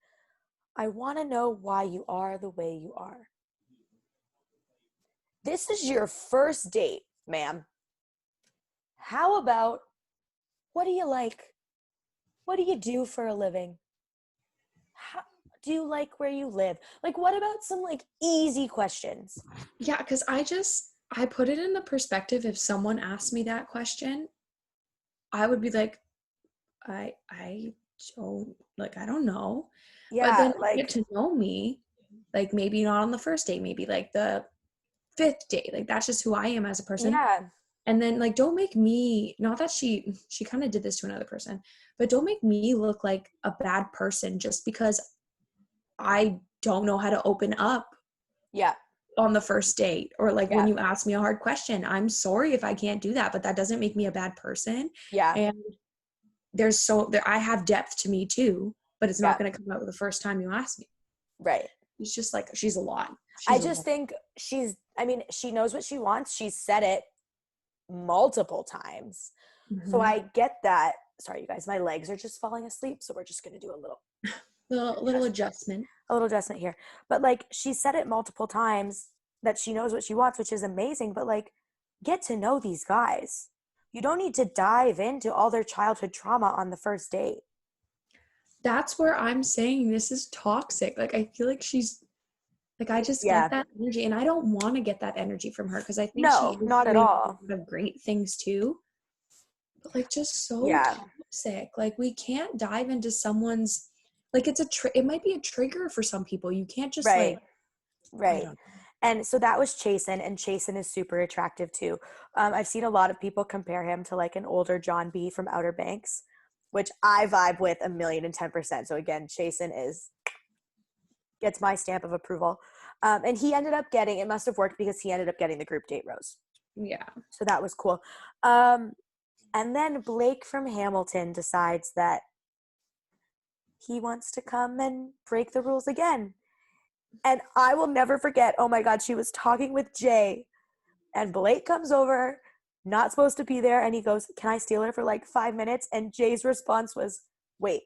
I want to know why you are the way you are. This is your first date, ma'am. How about, what do you like? What do you do for a living? How, do you like where you live? Like, what about some like easy questions? Yeah, because I put it in the perspective, if someone asked me that question, I would be like, I don't, like, I don't know. But Yeah, then like, get to know me, like maybe not on the first date, maybe like the fifth date. Like that's just who I am as a person. yeah. And then like don't make me, not that she kind of did this to another person, but don't make me look like a bad person just because I don't know how to open up Yeah. on the first date, or like Yeah. when you ask me a hard question. I'm sorry if I can't do that, but that doesn't make me a bad person. Yeah. And I have depth to me too, but it's not going to come out the first time you ask me. Right. It's just like, she's a lot. I just think she knows what she wants. She's said it multiple times. Mm-hmm. So I get that. Sorry, you guys, my legs are just falling asleep. So we're just going to do a little adjustment. A little adjustment here. But like, she said it multiple times that she knows what she wants, which is amazing. But like, get to know these guys. You don't need to dive into all their childhood trauma on the first date. That's where I'm saying this is toxic. Like, I feel like she's like, I just get that energy, and I don't want to get that energy from her, because I think she is not at doing all. a lot of great things too. But like, just so toxic. Like, we can't dive into someone's, like, it's it might be a trigger for some people. You can't just right. Right. And so that was Chasen, and Chasen is super attractive too. I've seen a lot of people compare him to like an older John B from Outer Banks, which I vibe with 1,010%. So again, Chasen gets my stamp of approval. And he ended up getting, it must have worked because he ended up getting the group date rose. Yeah. So that was cool. And then Blake from Hamilton decides that he wants to come and break the rules again. And I will never forget, oh my God, she was talking with Jay, and Blake comes over, not supposed to be there. And he goes, can I steal it for like 5 minutes? And Jay's response was, wait,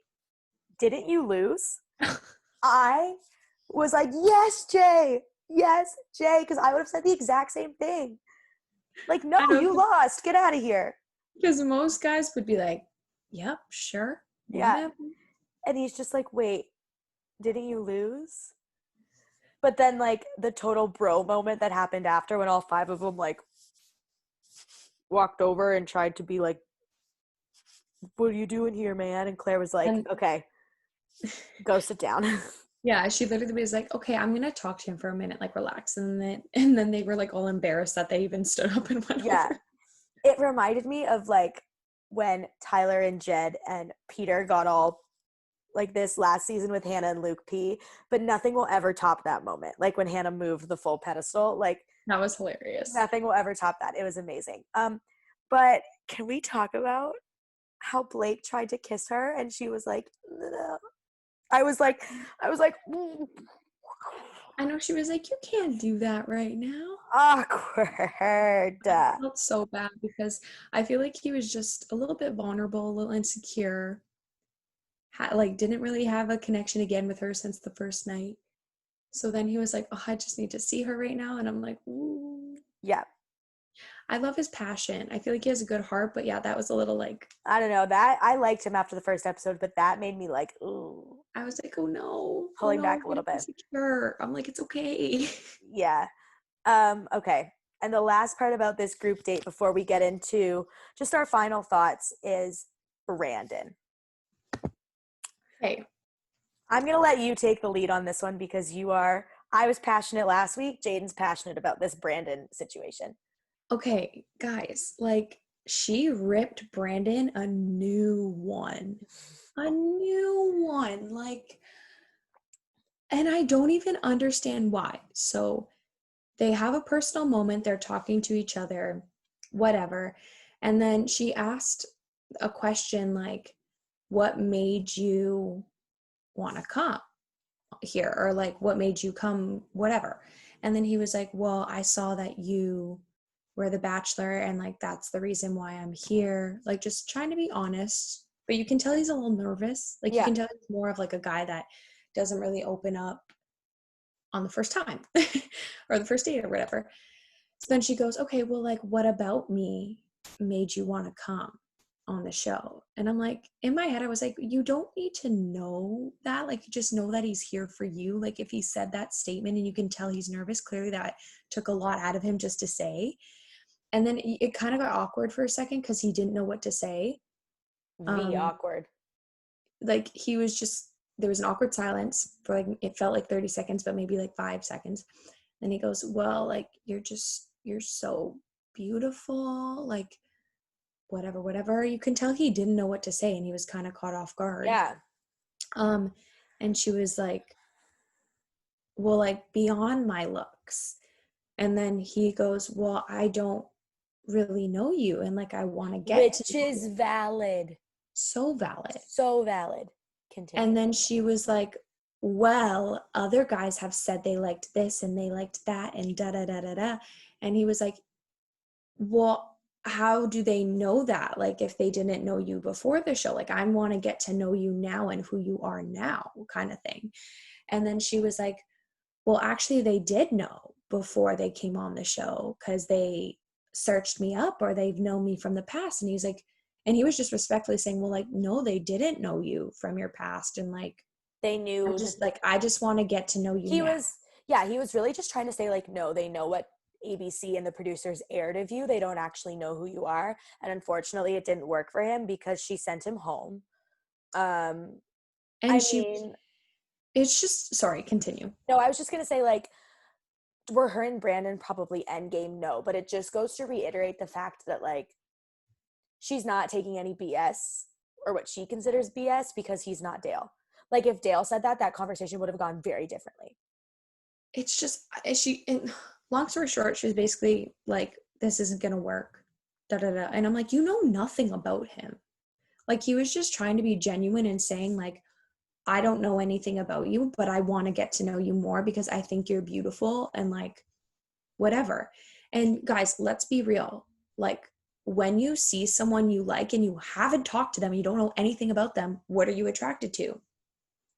didn't you lose? I was like, yes, Jay. Yes, Jay. Because I would have said the exact same thing. Like, no, you lost. Get out of here. Because most guys would be like, yep, sure. Yeah. Whatever. And he's just like, wait, didn't you lose? But then, like, the total bro moment that happened after when all 5 of them, like, walked over and tried to be like, what are you doing here, man? And Claire was like, okay, go sit down. Yeah, she literally was like, okay, I'm going to talk to him for a minute, like, relax. And then they were, like, all embarrassed that they even stood up and went over. It reminded me of, like, when Tyler and Jed and Peter got all like this last season with Hannah and Luke P, but nothing will ever top that moment. Like when Hannah moved the full pedestal, like that was hilarious. Nothing will ever top that. It was amazing. But can we talk about how Blake tried to kiss her and she was like, no. I was like, mm. I know, she was like, you can't do that right now. Awkward. I felt so bad because I feel like he was just a little bit vulnerable, a little insecure. Like didn't really have a connection again with her since the first night. So then he was like, oh, I just need to see her right now. And I'm like, ooh. Yeah. I love his passion. I feel like he has a good heart, but yeah, that was a little like, I don't know, that I liked him after the first episode, but that made me like, ooh. I was like, oh no. Pulling back a little bit. Insecure. I'm like, it's okay. Yeah. Okay. And the last part about this group date before we get into just our final thoughts is Brandon. Okay. I'm going to let you take the lead on this one because I was passionate last week. Jaiden's passionate about this Brandon situation. Okay, guys, like she ripped Brandon a new one. Like, and I don't even understand why. So they have a personal moment. They're talking to each other, whatever. And then she asked a question like, what made you want to come here? Or like, what made you come, whatever. And then he was like, well, I saw that you were the bachelor and like, that's the reason why I'm here. Like just trying to be honest, but you can tell he's a little nervous. Like you can tell he's more of like a guy that doesn't really open up on the first time or the first date or whatever. So then she goes, okay, well, like, what about me made you want to come on the show? And I'm like, in my head, I was like, you don't need to know that. Like, you just know that he's here for you. Like, if he said that statement and you can tell he's nervous, clearly that took a lot out of him just to say. And then it kind of got awkward for a second because he didn't know what to say. Awkward. Like, he was just, there was an awkward silence for like, it felt like 30 seconds, but maybe like 5 seconds. And he goes, well, like, you're so beautiful, like whatever. You can tell he didn't know what to say and he was kind of caught off guard. Yeah. And she was like, well, like beyond my looks. And then he goes, well, I don't really know you and like I want to get which is valid. So valid. Continue. And then she was like, well, other guys have said they liked this and they liked that and da. And he was like, well, how do they know that? Like, if they didn't know you before the show, like, I want to get to know you now and who you are now, kind of thing. And then she was like, well, actually, they did know before they came on the show because they searched me up or they've known me from the past. And he's like, and he was just respectfully saying, well, like, no, they didn't know you from your past. And like, they knew. I just want to get to know you. He was really just trying to say like, no, they know what ABC and the producers aired of you. They don't actually know who you are. And unfortunately it didn't work for him because she sent him home. It's just, sorry, continue. No, I was just going to say like, were her and Brandon probably endgame? No, but it just goes to reiterate the fact that like, she's not taking any BS or what she considers BS because he's not Dale. Like if Dale said that, that conversation would have gone very differently. It's just, long story short, she was basically like, this isn't going to work. And I'm like, you know nothing about him. Like he was just trying to be genuine and saying like, I don't know anything about you, but I want to get to know you more because I think you're beautiful and like whatever. And guys, let's be real. Like when you see someone you like and you haven't talked to them, you don't know anything about them, what are you attracted to?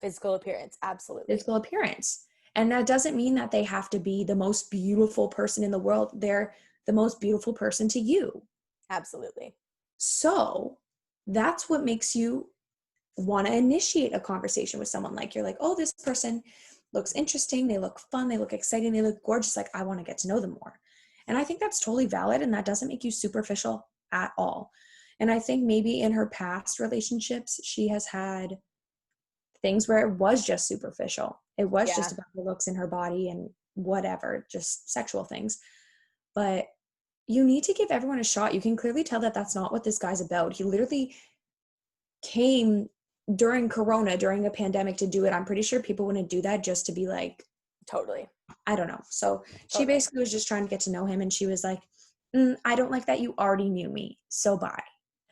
Physical appearance. Absolutely. Physical appearance. And that doesn't mean that they have to be the most beautiful person in the world. They're the most beautiful person to you. Absolutely. So that's what makes you want to initiate a conversation with someone. Like, you're like, oh, this person looks interesting. They look fun. They look exciting. They look gorgeous. Like, I want to get to know them more. And I think that's totally valid. And that doesn't make you superficial at all. And I think maybe in her past relationships, she has had things where it was just superficial. It was just about the looks in her body and whatever, just sexual things. But you need to give everyone a shot. You can clearly tell that that's not what this guy's about. He literally came during Corona, during a pandemic, to do it. I'm pretty sure people wouldn't do that just to be like, totally. I don't know. So she basically was just trying to get to know him. And she was like, I don't like that you already knew me. So bye.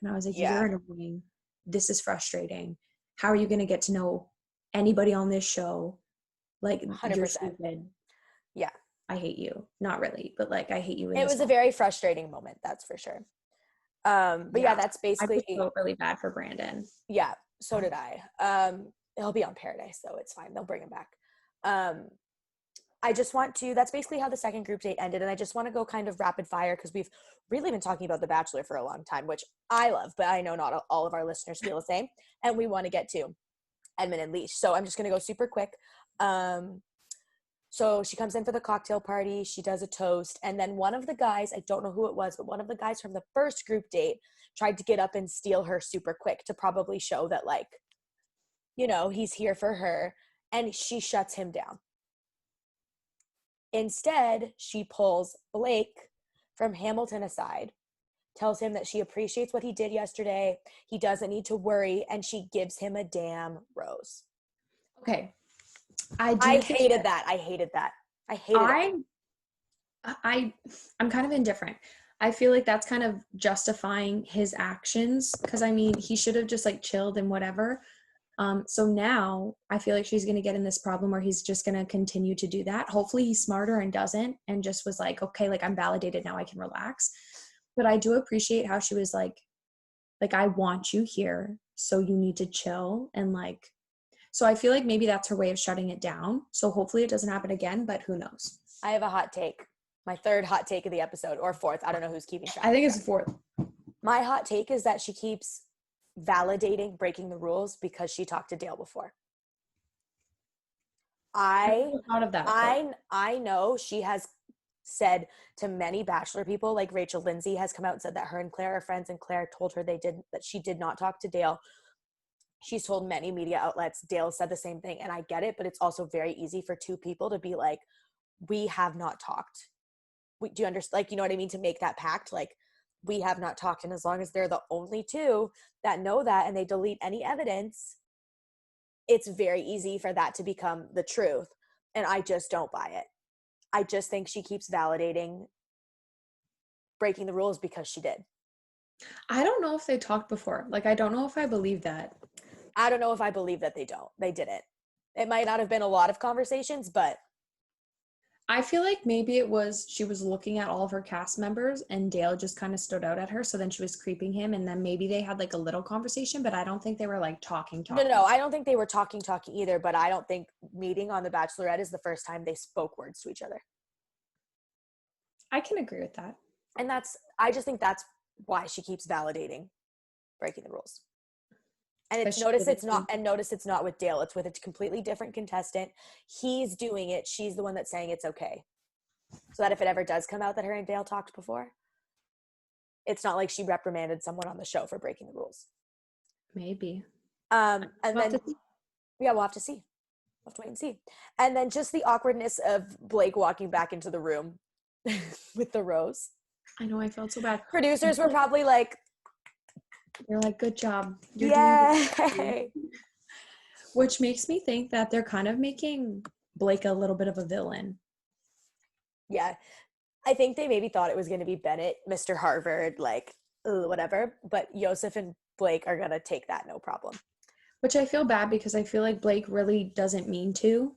And I was like, you're annoying. This is frustrating. How are you going to get to know anybody on this show? Like, 100%. You're stupid. Yeah. I hate you. Not really, but like, I hate you. It was a very frustrating moment. That's for sure. But yeah, that's basically. I felt really bad for Brandon. Yeah. So did I. He'll be on Paradise, so it's fine. They'll bring him back. I just want to, that's basically how the second group date ended. And I just want to go kind of rapid fire because we've really been talking about The Bachelor for a long time, which I love, but I know not all of our listeners feel the same. And we want to get to Edmon and Lesh. So I'm just going to go super quick. So she comes in for the cocktail party. She does a toast. And then one of the guys, I don't know who it was, but one of the guys from the first group date tried to get up and steal her super quick to probably show that, like, you know, he's here for her. And she shuts him down. Instead, she pulls Blake from Hamilton aside, tells him that she appreciates what he did yesterday. He doesn't need to worry. And she gives him a damn rose. Okay. I hated that. I hated it. I'm kind of indifferent. I feel like that's kind of justifying his actions. Cause I mean, he should have just like chilled and whatever. So now I feel like she's going to get in this problem where he's just going to continue to do that. Hopefully he's smarter and doesn't, and just was like, okay, like I'm validated now, I can relax. But I do appreciate how she was like, I want you here, so you need to chill. And like, so I feel like maybe that's her way of shutting it down. So hopefully it doesn't happen again, but who knows? I have a hot take. My third hot take of the episode, or fourth. I don't know who's keeping track. I think it's fourth. My hot take is that she keeps validating breaking the rules because she talked to Dale before. I know she has said to many Bachelor people, like Rachel Lindsay has come out and said that her and Claire are friends, and Claire told her that she did not talk to Dale. She's told many media outlets. Dale said the same thing, and I get it, but it's also very easy for two people to be like, we have not talked. Do you understand? Like, you know what I mean? To make that pact, like, we have not talked. And as long as they're the only two that know that and they delete any evidence, it's very easy for that to become the truth. And I just don't buy it. I just think she keeps validating breaking the rules because she did. I don't know if they talked before. Like, I don't know if I believe that. I don't know if I believe that they didn't. It might not have been a lot of conversations, but I feel like maybe it was she was looking at all of her cast members and Dale just kind of stood out at her. So then she was creeping him, and then maybe they had like a little conversation, but I don't think they were like talking. No, I don't think they were talking either, but I don't think meeting on The Bachelorette is the first time they spoke words to each other. I can agree with that. And I just think that's why she keeps validating breaking the rules. And notice it's not with Dale. It's with a completely different contestant. He's doing it. She's the one that's saying it's okay. So that if it ever does come out that her and Dale talked before, it's not like she reprimanded someone on the show for breaking the rules. Maybe. And then, we'll have to see. We'll have to wait and see. And then just the awkwardness of Blake walking back into the room with the rose. I know, I felt so bad. Producers were probably like, they're like, good job. Yay! Which makes me think that they're kind of making Blake a little bit of a villain. Yeah. I think they maybe thought it was going to be Bennett, Mr. Harvard, like, whatever. But Yosef and Blake are going to take that no problem. Which I feel bad because I feel like Blake really doesn't mean to.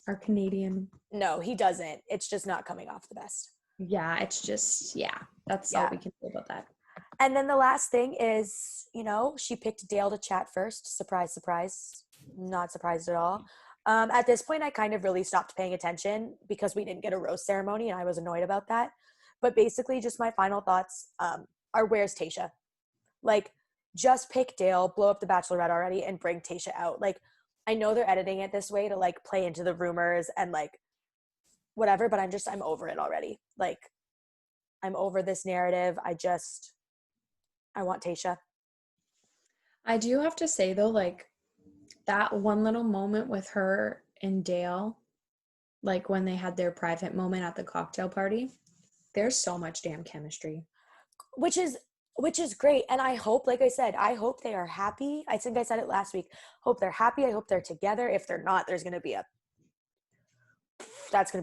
Our Canadian. No, he doesn't. It's just not coming off the best. Yeah, it's just, that's all we can say about that. And then the last thing is, she picked Dale to chat first. Surprise, surprise. Not surprised at all. At this point, I kind of really stopped paying attention because we didn't get a rose ceremony, and I was annoyed about that. But basically, just my final thoughts are, where's Tayshia? Like, just pick Dale, blow up the Bachelorette already, and bring Tayshia out. Like, I know they're editing it this way to, like, play into the rumors and, like, whatever, but I'm over it already. Like, I'm over this narrative. I want Tayshia. I do have to say, though, like, that one little moment with her and Dale, like when they had their private moment at the cocktail party, there's so much damn chemistry. Which is great. And I hope, like I said, I hope they are happy. I think I said it last week. Hope they're happy. I hope they're together. If they're not, that's going to be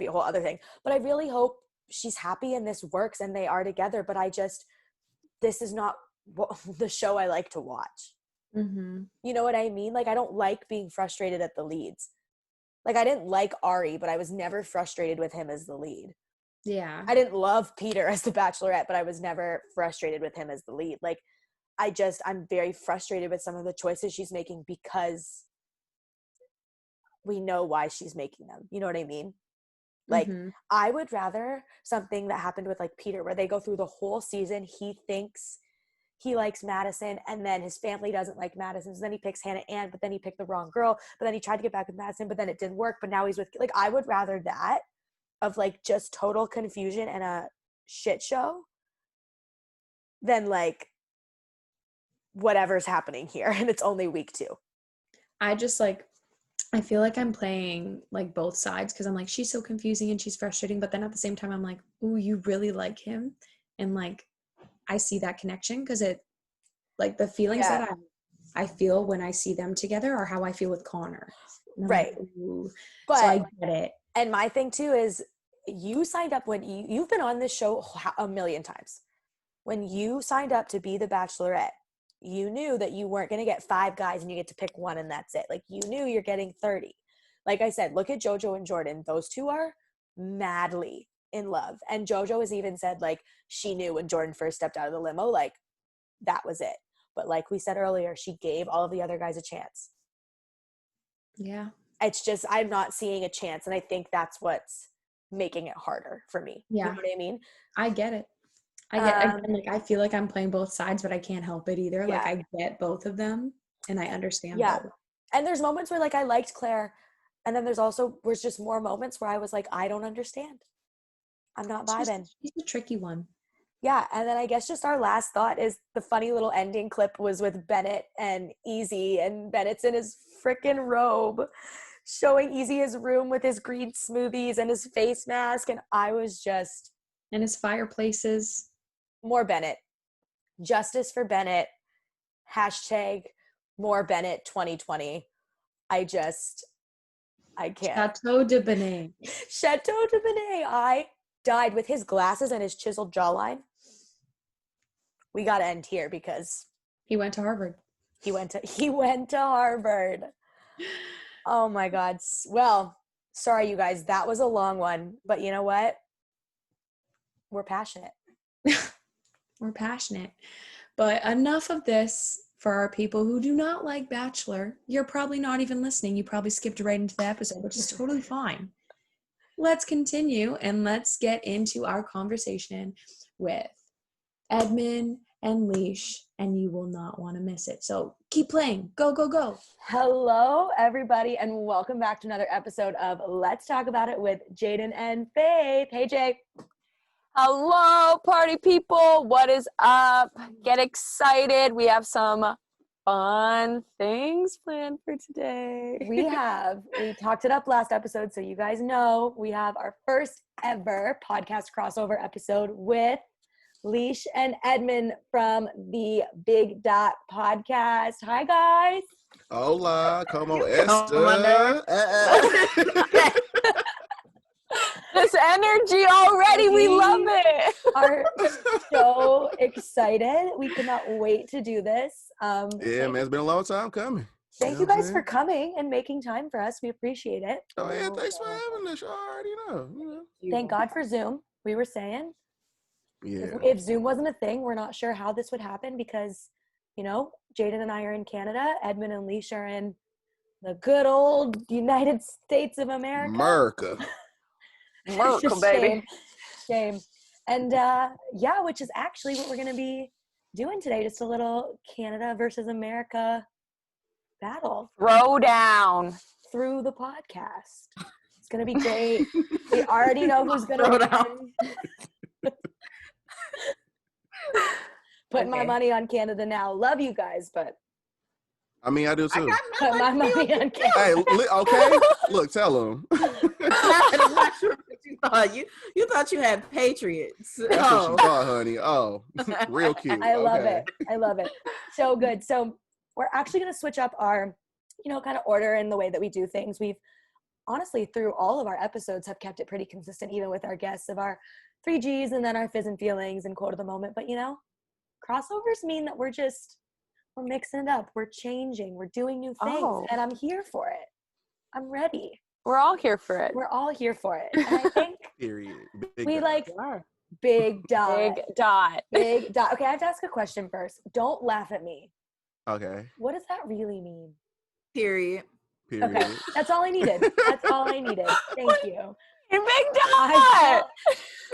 a whole other thing. But I really hope she's happy and this works and they are together. But this is not the show I like to watch. Mm-hmm. You know what I mean? Like, I don't like being frustrated at the leads. Like, I didn't like Ari, but I was never frustrated with him as the lead. Yeah. I didn't love Peter as the Bachelorette, but I was never frustrated with him as the lead. Like, I'm very frustrated with some of the choices she's making because we know why she's making them. You know what I mean? Like, I would rather something that happened with, like, Peter, where they go through the whole season, he thinks he likes Madison, and then his family doesn't like Madison, so then he picks Hannah Ann, but then he picked the wrong girl, but then he tried to get back with Madison, but then it didn't work, but now he's with, like, I would rather that of, like, just total confusion and a shit show than, like, whatever's happening here, and it's only week 2. I just, like, I feel like I'm playing, like, both sides, because I'm like, she's so confusing and she's frustrating, but then at the same time, I'm like, ooh, you really like him, and, like, I see that connection, because it, like, the feelings that I feel when I see them together are how I feel with Connor. Right. Like, but so I get it. And my thing too is, you signed up when you've been on this show a million times. When you signed up to be the Bachelorette, you knew that you weren't going to get 5 guys and you get to pick one and that's it. Like, you knew you're getting 30. Like I said, look at JoJo and Jordan. Those two are madly in love. And JoJo has even said, like, she knew when Jordan first stepped out of the limo, like, that was it. But like we said earlier, she gave all of the other guys a chance. Yeah. It's just, I'm not seeing a chance. And I think that's what's making it harder for me. Yeah. You know what I mean? I get it. Again, like, I feel like I'm playing both sides, but I can't help it either. Yeah. Like, I get both of them and I understand both. And there's moments where, like, I liked Claire, and then there's just more moments where I was like, I don't understand. I'm not vibing. She's a tricky one. Yeah, and then I guess just our last thought is the funny little ending clip was with Bennett and Easy, and Bennett's in his freaking robe showing Easy his room with his green smoothies and his face mask, and I was just... And his fireplaces. More Bennett. Justice for Bennett. Hashtag more Bennett 2020. I can't. Chateau de Benet. Chateau de Benet. I died with his glasses and his chiseled jawline. We got to end here because he went to Harvard. He went to Harvard. Oh my God. Well, sorry you guys, that was a long one, but you know what? We're passionate. We're passionate. But enough of this for our people who do not like Bachelor. You're probably not even listening. You probably skipped right into the episode, which is totally fine. Let's continue and let's get into our conversation with Edmon and Lesh, and you will not want to miss it. So keep playing. Go, go, go. Hello, everybody, and welcome back to another episode of Let's Talk About It with Jaiden and Faith. Hey, Jay. Hello, party people. What is up? Get excited. We have some fun things planned for today. We talked it up last episode, so you guys know we have our first ever podcast crossover episode with Lesh and Edmon from the Big Dot Podcast. Hi, guys. Hola, como esta? This energy already, we love it. Are so excited. We cannot wait to do this. Yeah, man, it's been a long time coming. Thank you guys for coming and making time for us. We appreciate it. Oh, yeah, thanks for having us. You already know. Thank God for Zoom, we were saying. Yeah. If Zoom wasn't a thing, we're not sure how this would happen because, you know, Jaiden and I are in Canada. Edmon and Lesh are in the good old United States of America. America. America, Just baby. Shame. And yeah, which is actually what we're going to be doing today. Just a little Canada versus America battle Throw down. through the podcast. It's going to be great. We already know who's going to win. Putting my money on Canada now. Love you guys, but I mean, I do too. put my money on Canada. Hey, okay. Look, tell them. I'm not sure what you thought. You thought you had Patriots. That's what you thought, honey. Oh, real cute. I love it. I love it. So good. So we're actually going to switch up our, you know, kind of order in the way that we do things. We've honestly, through all of our episodes, have kept it pretty consistent, even with our guests of our 3Gs and then our fizz and feelings and quote of the moment. But, you know, crossovers mean that we're mixing it up. We're changing. We're doing new things. And I'm here for it. I'm ready. We're all here for it. We're all here for it. And I think Period. we like big dot. Big dot. Big dot. Okay, I have to ask a question first. Don't laugh at me. Okay. What does that really mean? Period. Okay, that's all I needed. That's all I needed. Thank you. Big dot.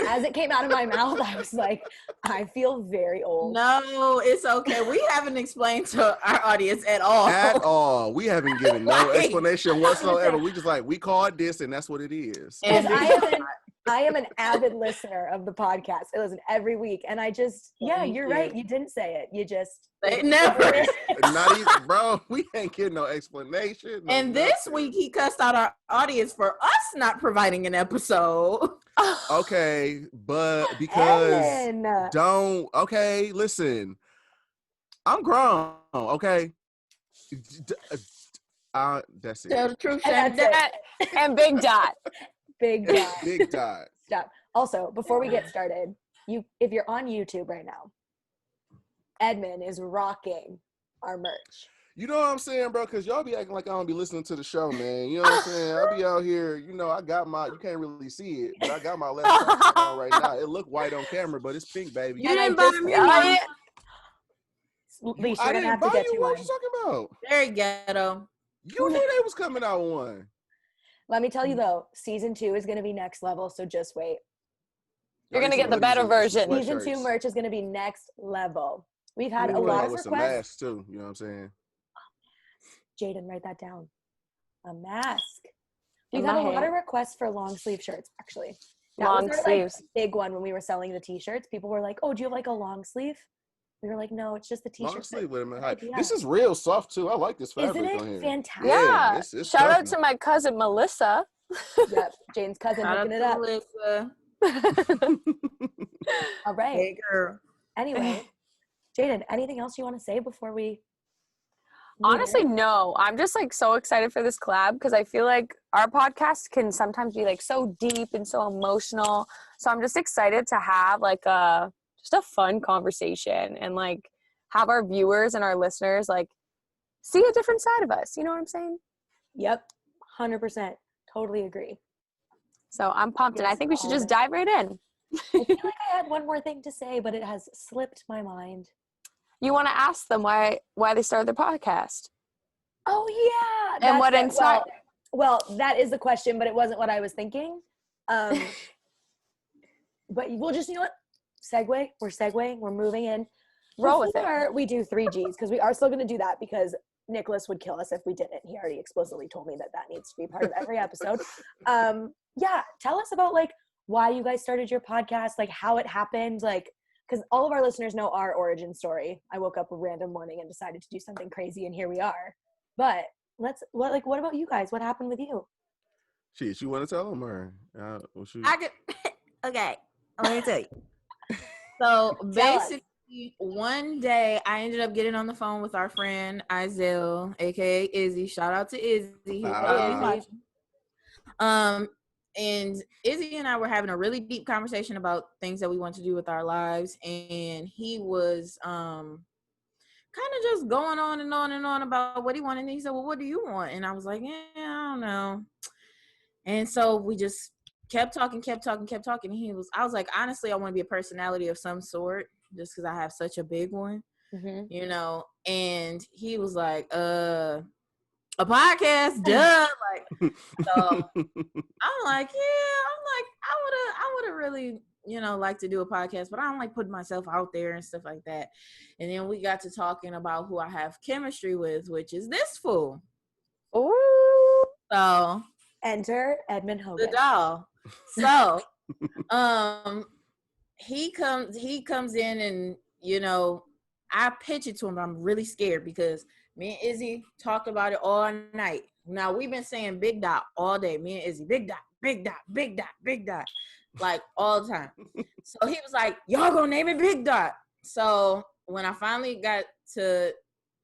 As it came out of my mouth, I was like, I feel very old. No, it's okay. We haven't explained to our audience at all. At all. We haven't given no explanation whatsoever. We just like, we called this and that's what it is. And I am an avid listener of the podcast. I listen every week. And I just, you're right. You didn't say it. You just. Never. Not even, bro, we ain't getting no explanation. No and this week he cussed out our audience for us not providing an episode. Okay, but because Ellen. listen, I'm grown, okay? That's it. Tell the truth, And Shannon. And big dot. Big dot. Big dot. Stop. Also, before we get started, if you're on YouTube right now, Edmon is rocking our merch. You know what I'm saying, bro? Because y'all be acting like I don't be listening to the show, man. You know what I'm saying? I be out here, you know, I got you can't really see it, but I got my laptop on right now. It look white on camera, but it's pink, baby. You didn't buy me one. Least I you're gonna didn't have buy to get you you one. one. What you talking about? Very ghetto. You knew they was coming out one. Let me tell you though, season 2 is gonna be next level, so just wait. You're gonna get the better version. Season 2 merch is gonna be next level. We've had a Ooh, lot of with some requests. masks too. You know what I'm saying? Jaiden, write that down. A mask. We've In had my a lot hand. of requests for long sleeve shirts, actually. That Long was our, sleeves. big one when we were selling the t-shirts. People were like, "Oh, do you have like a long sleeve?" We were like, "No, it's just the t-shirt." Long sleeve with them. Yeah. This is real soft too. I like this fabric Isn't on here. it fantastic? Yeah. It's Shout out tough. to my cousin Melissa. Yep, Jane's cousin Shout out hooking it to up. Melissa. All right. Hey, girl. Anyway, Jaiden, anything else you want to say before we? Honestly, no. I'm just like so excited for this collab because I feel like our podcast can sometimes be like so deep and so emotional. So I'm just excited to have like just a fun conversation and like have our viewers and our listeners like see a different side of us. You know what I'm saying? Yep, 100%. Totally agree. So I'm pumped, and I Yes, think we should all of just it. dive right in. I feel like I had one more thing to say, but it has slipped my mind. You want to ask them why they started their podcast? Oh yeah, And what that's it. inspired? Well, that is the question, but it wasn't what I was thinking. But we'll just, you know what? Segue. We're segueing. We're moving in. Roll with it. Before we do 3Gs, because we are still going to do that because Nicholas would kill us if we didn't. He already explicitly told me that needs to be part of every episode. Yeah, tell us about like why you guys started your podcast, like how it happened, like because all of our listeners know our origin story. I woke up a random morning and decided to do something crazy, and here we are. But what about you guys? What happened with you? Shit, you want to tell them or? Okay, let me tell you. So basically, one day I ended up getting on the phone with our friend Izelle, aka Izzy. Shout out to Izzy. And Izzy and I were having a really deep conversation about things that we want to do with our lives, and he was kind of just going on and on and on about what he wanted. And he said, "Well, what do you want?" And I was like, "Yeah, I don't know." And so we just kept talking. I was like, honestly, I want to be a personality of some sort just because I have such a big one, you know. And he was like, a podcast, duh. Like, so I'm like, yeah, I would have really, you know, like to do a podcast, but I don't like putting myself out there and stuff like that. And then we got to talking about who I have chemistry with, which is this fool. Ooh. So enter Edmon Hogan. the doll. So he comes in and, you know, I pitch it to him, but I'm really scared because me and Izzy talked about it all night. Now we've been saying big dot all day. Me and Izzy, big dot, big dot, big dot, big dot, like all the time. So he was like, y'all gonna name it Big Dot. So when I finally got to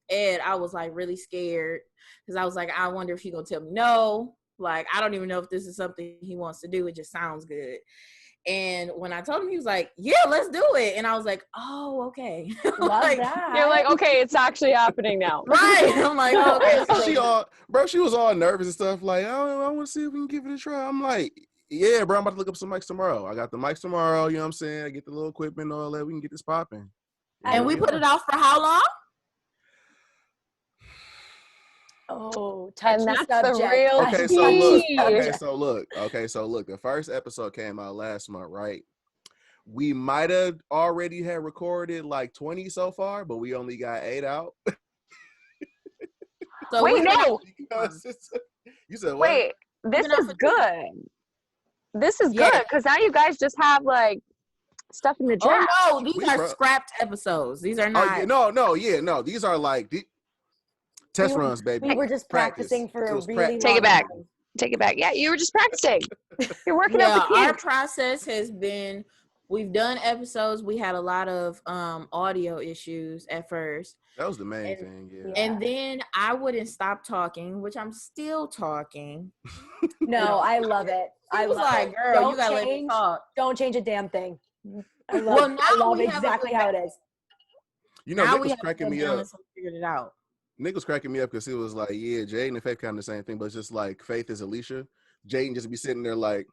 Ed, I was like really scared because I was like, I wonder if he gonna tell me no. Like, I don't even know if this is something he wants to do. It just sounds good. And when I told him, he was like, yeah, let's do it. And I was like, oh, okay. Love like, that. You're like, okay, it's actually happening now. right. I'm like, okay. She was all nervous and stuff. Like, I want to see if we can give it a try. I'm like, yeah, bro, I'm about to look up some mics tomorrow. I got the mics tomorrow. You know what I'm saying? I get the little equipment and all that. We can get this popping. And we put it out for how long? Oh, And touchy that's the subject. real Okay, so look. The first episode came out last month, right? We might have already had recorded like 20 so far, but we only got 8 out. So wait, no. You said what? Wait, this is good. This is good because now you guys just have like stuff in the draft. Oh no, these are scrapped episodes. These are not. No. These are like test runs, baby. We were just practicing for a really long Take it back. time. Take it back. Yeah, you were just practicing. You're working out the our kinks. process has been, we've done episodes. We had a lot of audio issues at first. That was the main thing, yeah. And then I wouldn't stop talking, which I'm still talking. No, I love it. I was like, girl, you gotta let me talk. Don't change a damn thing. I love exactly how it is. You know, Nick was cracking me up. Figured it out. Nick was cracking me up because he was like, yeah, Jaiden and Faith kind of the same thing, but it's just like Faith is Alicia. Jaiden just be sitting there like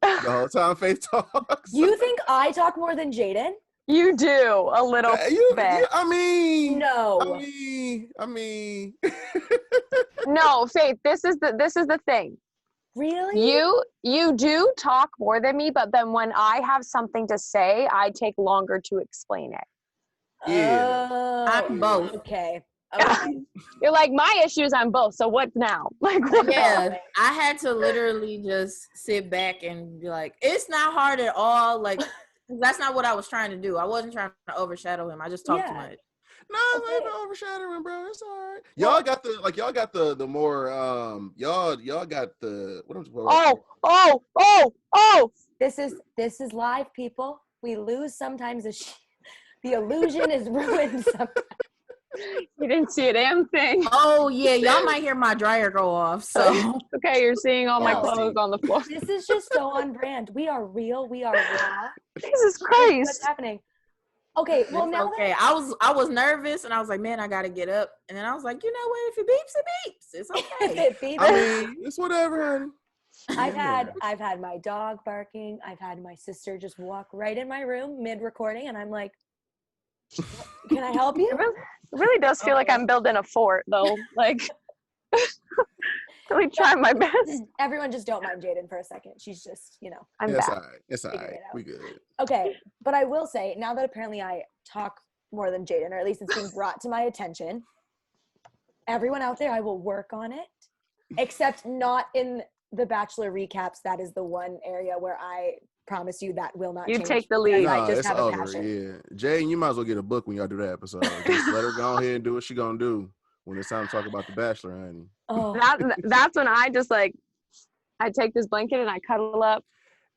the whole time Faith talks. You think I talk more than Jaiden? You do a little bit. I mean, no. I mean. No, Faith. This is the thing. Really? You do talk more than me, but then when I have something to say, I take longer to explain it. Yeah. I'm both. Okay. You're like, my issues, I'm both. So what now? Like, what yeah, I had to literally just sit back and be like, it's not hard at all. Like, that's not what I was trying to do. I wasn't trying to overshadow him. I just talked too much. No, it's not overshadowing, bro. It's all right. Y'all got the more y'all got the Oh. This is live, people. We lose sometimes. The illusion is ruined sometimes. You didn't see a damn thing. Oh yeah, y'all might hear my dryer go off. So okay, you're seeing all my clothes on the floor. This is just so on brand. We are real. We are raw. Jesus Christ. What's happening? Okay, well now I was nervous and I was like, man, I gotta get up. And then I was like, you know what? If it beeps, it beeps. It's okay. it beeps. I mean, it's whatever, honey. I've had my dog barking. I've had my sister just walk right in my room mid-recording, and I'm like, can I help you? It really does feel like I'm building a fort, though. Like, really trying my best. Everyone just don't mind Jaiden for a second. She's just, I'm back. It's all right. We good. Okay, but I will say, now that apparently I talk more than Jaiden, or at least it's being brought to my attention, everyone out there, I will work on it, except not in the Bachelor recaps. That is the one area where I promise you that will not change. You take the lead. I just have over. A passion. Yeah. Jay, you might as well get a book when y'all do that episode. Just let her go ahead and do what she gonna do when it's time to talk about The Bachelor, honey. Oh. That's when I just I take this blanket and I cuddle up.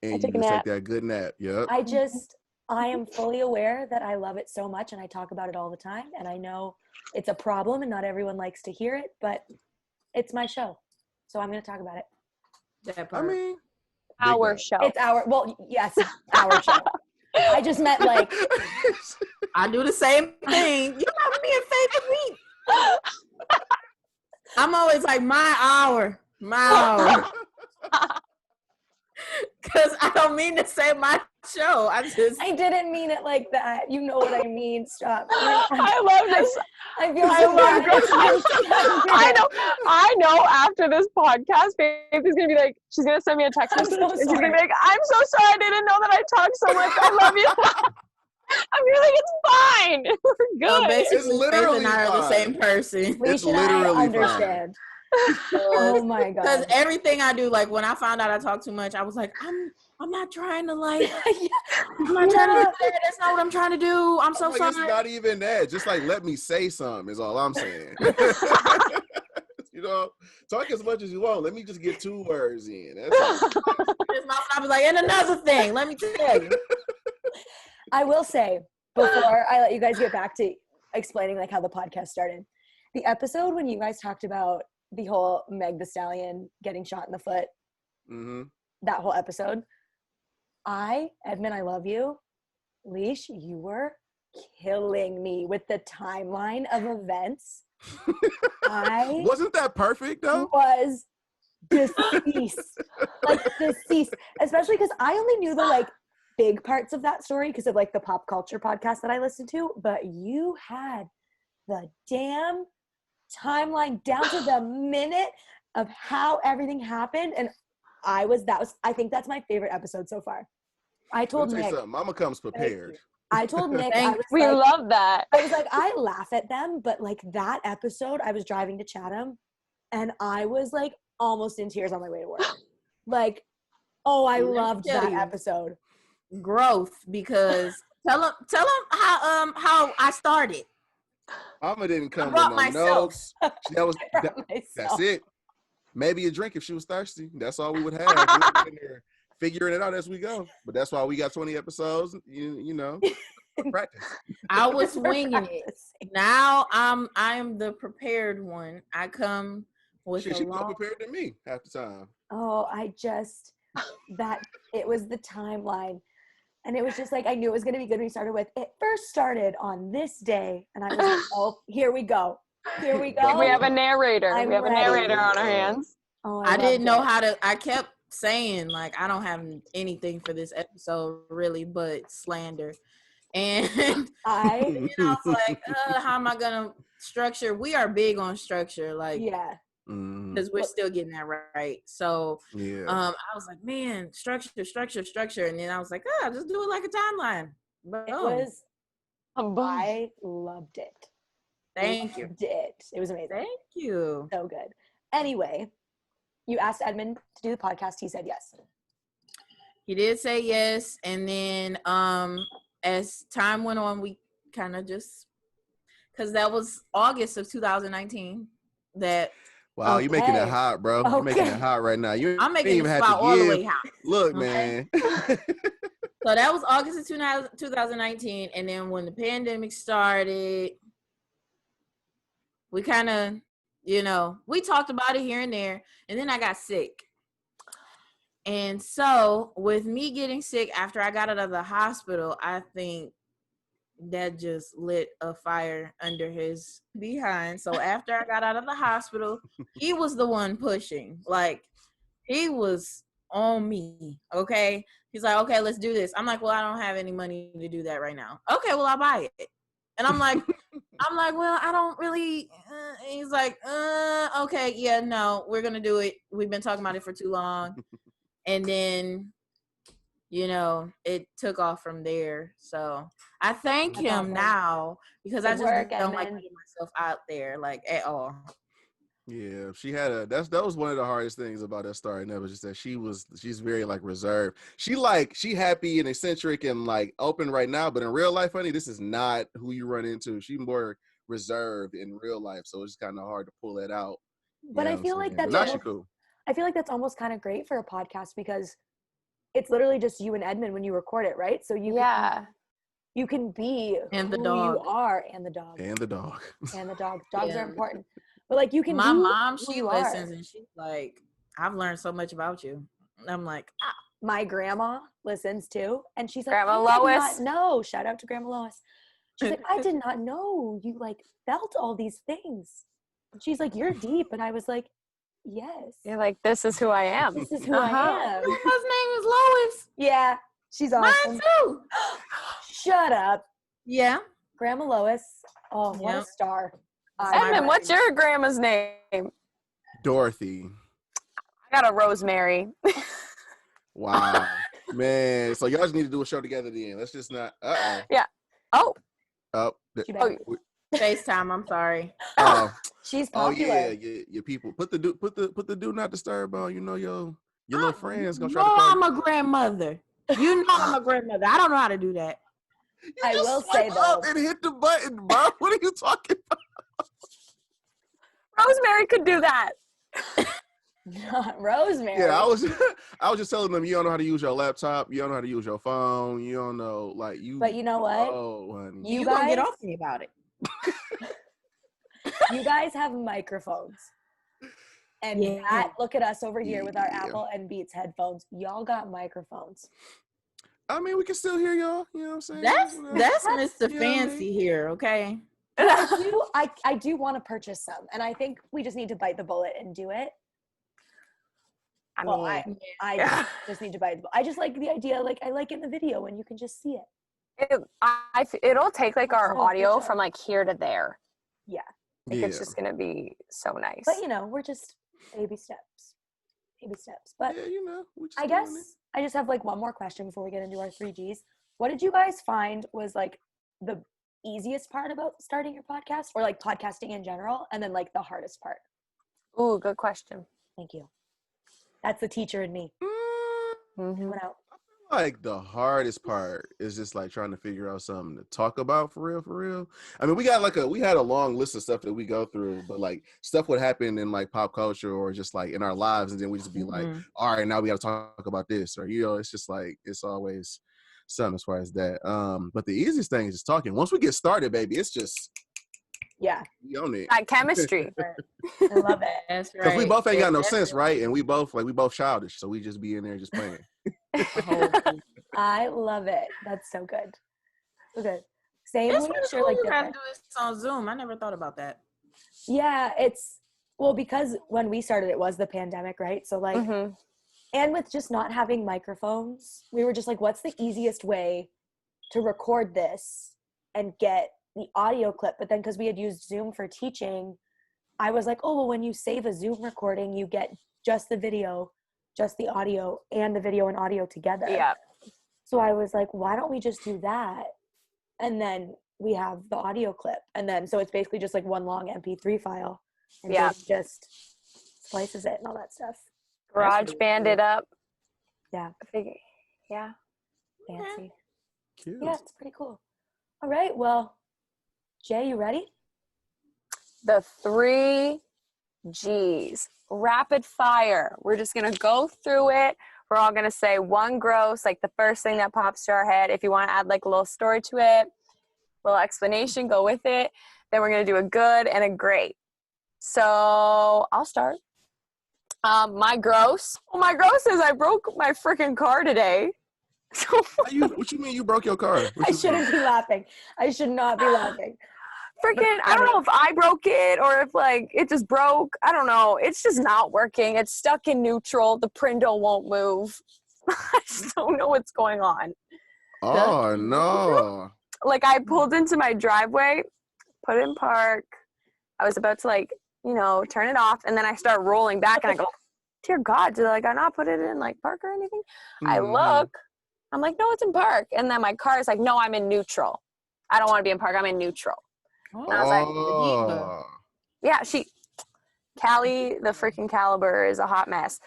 And you just take that good nap. Yep. I am fully aware that I love it so much and I talk about it all the time. And I know it's a problem and not everyone likes to hear it, but it's my show. So I'm going to talk about it. I mean, our show. It's yes, our show. I just meant like. I do the same thing. You know, me and Faith week. I'm always like, my hour. Because I don't mean to say my show. I didn't mean it like that. You know what I mean. Stop. I love this. I feel I so love bad. this. I know after this podcast, Faith is gonna be like, she's gonna send me a text message and she's gonna be like, I'm so sorry, I didn't know that I talked so much. I love you. I'm really like, it's fine. We're good. Basically, It's literally Faith and I are the fine. same person. It's literally fine. Understand. Oh my god. Because everything I do, like when I found out I talk too much, I was like, I'm not trying to like, I'm not trying to do that. That's not what I'm trying to do. I'm so sorry. It's not even that. Just like, let me say something is all I'm saying. You know, talk as much as you want. Let me just get 2 words in. That's all. I was like, and another thing, let me tell you. I will say, before I let you guys get back to explaining like how the podcast started, the episode when you guys talked about the whole Meg the Stallion getting shot in the foot, that whole episode, Edmon, I love you. Lesh, you were killing me with the timeline of events. Wasn't that perfect though? Was deceased. Like deceased. Especially because I only knew the like big parts of that story because of like the pop culture podcast that I listened to, but you had the damn timeline down to the minute of how everything happened, and I think that's my favorite episode so far. I told Nick, Mama comes prepared. I told Nick, we love that. I was like, I laugh at them, but like that episode, I was driving to Chatham, and I was like almost in tears on my way to work. Like, oh, I loved that episode. Growth, because tell them how I started. Mama didn't come with no notes. That's it. Maybe a drink if she was thirsty. That's all we would have. We were figuring it out as we go. But that's why we got 20 episodes. You know, practice. I was winging it. Now I'm the prepared one. I come with She's more prepared than me half the time. Oh, it was the timeline. And it was just like, I knew it was going to be good when we started with, it first started on this day. And I was like, oh, here we go. Here we go. We have a narrator. I'm we have ready. a narrator on our hands. Oh, I didn't know how to, I kept saying, like, I don't have anything for this episode, really, but slander. And I was like, how am I going to structure? We are big on structure. Like, yeah. Because we're still getting that right. So I was like, man, structure. And then I was like, just do it like a timeline. I loved it. Thank you. It was amazing. Thank you. So good. Anyway, you asked Edmon to do the podcast. He said yes. He did say yes. And then as time went on, we kind of just, because that was August of 2019 that. Wow, you're making it hot, bro. Okay. You're making it hot right now. I'm making it spot all the way hot. Look, man. So that was August of 2019. And then when the pandemic started, we kind of, we talked about it here and there. And then I got sick. And so with me getting sick after I got out of the hospital, I think that just lit a fire under his behind. So after I got out of the hospital, he was the one pushing. Like, he was on me, okay? He's like, okay, let's do this. I'm like, well, I don't have any money to do that right now. Okay, well, I'll buy it. And I'm like, well, I don't really, he's like, okay, yeah, no, we're going to do it. We've been talking about it for too long. And then, it took off from there. So I thank him now because I just don't like putting myself out there like at all. Yeah, she had that was one of the hardest things about that story. Never just that she's very like reserved. She happy and eccentric and like open right now, but in real life, honey, this is not who you run into. She's more reserved in real life, so it's kind of hard to pull that out. But I feel like that's cool. I feel like that's almost kind of great for a podcast because it's literally just you and Edmon when you record it, right? So you can be and the who dog. you are and the dog. And the dog. And the dog. Dogs are important. But like you can My be mom, who she you listens are. and she's like, I've learned so much about you. I'm like, My grandma listens too. And she's like, Grandma I did Lois. not know. Shout out to Grandma Lois. She's like, I did not know you like felt all these things. And she's like, you're deep. And I was like, Yes. You're like, this is who I am. This is who Uh-huh. I am. Grandma's name is Lois. Yeah, she's Mine awesome. too. Shut up. Yeah. Grandma Lois. Oh, what a Yep. star. Edmon, what's your grandma's name? Dorothy. I got a Rosemary. Wow. Man, so y'all just need to do a show together then. Let's just not. Yeah. Oh. Oh. She better. FaceTime. I'm sorry. Oh. She's Oh popular. yeah, your people. Put the do not disturb on. You know your little friends gonna try No, to call. I'm a grandmother. You know I'm a grandmother. I don't know how to do that. You I just will swipe say, up though. and hit the button, bro. What are you talking about? Rosemary could do that. Not Rosemary. Yeah, I was just telling them you don't know how to use your laptop, you don't know how to use your phone, you don't know like you. But you know what? Oh, honey. You guys gonna get off me about it. You guys have microphones. And Yeah. that, look at us over here with our Yeah. Apple and Beats headphones. Y'all got microphones. I mean, we can still hear y'all. You know what I'm saying? That's You know? Mr. You know what I mean? Fancy here, okay? I do want to purchase some, and I think we just need to bite the bullet and do it. I Well, mean, I just need to bite the bullet. I just like the idea, like I like it in the video when you can just see it. it'll take like our Oh, audio good job. from like here to there. Yeah. Like Yeah. it's just gonna be so nice. But we're just baby steps. Baby steps. But Yeah, we just I doing guess it. I just have like one more question before we get into our 3Gs. What did you guys find was like the easiest part about starting your podcast, or like podcasting in general, and then like the hardest part? Ooh, good question. Thank you. That's the teacher in me. Mm-hmm. Went out. Like the hardest part is just like trying to figure out something to talk about for real. I mean, we had a long list of stuff that we go through, but like stuff would happen in like pop culture or just like in our lives, and then we just be like, all right, now we got to talk about this, or it's just like it's always something as far as that. But the easiest thing is just talking. Once we get started, baby, it's just we own it. That chemistry. I love it. That's right. Because we both ain't got no That's sense, right? And we both childish, so we just be in there just playing. I love it. That's so good. So good. Same It's way, really sure, cool like you guys different. do this on Zoom. I never thought about that. Yeah, because when we started, it was the pandemic, right? So like, Mm-hmm. and with just not having microphones, we were just like, what's the easiest way to record this and get the audio clip? But then because we had used Zoom for teaching, I was like, oh, well, when you save a Zoom recording, you get just the video, just the audio, and the video and audio together. Yeah. So I was like, why don't we just do that? And then we have the audio clip. And then, so it's basically just like one long MP3 file. And Yeah. Jaiden just splices it and all that stuff. Garage really band cool. it up. Yeah. Yeah. Fancy. Cute. Yeah, it's pretty cool. All right. Well, Jay, you ready? The 3 G's. Rapid fire. We're just going to go through it. We're all going to say one gross, like the first thing that pops to our head. If you want to add like a little story to it, a little explanation, go with it. Then we're going to do a good and a great. So I'll start. My gross is I broke my freaking car today. What you mean you broke your car? What I you mean? shouldn't be laughing. I should not be laughing. Freaking, I don't know if I broke it or if like it just broke. I don't know. It's just not working. It's stuck in neutral. The Prindle won't move. I just don't know what's going on. Oh no. Like I pulled into my driveway, put it in park. I was about to like, turn it off. And then I start rolling back and I go, dear God, did I not put it in like park or anything? I look, I'm like, no, it's in park. And then my car is like, no, I'm in neutral. I don't want to be in park. I'm in neutral. And I was like, yeah, Callie, the freaking Caliber is a hot mess.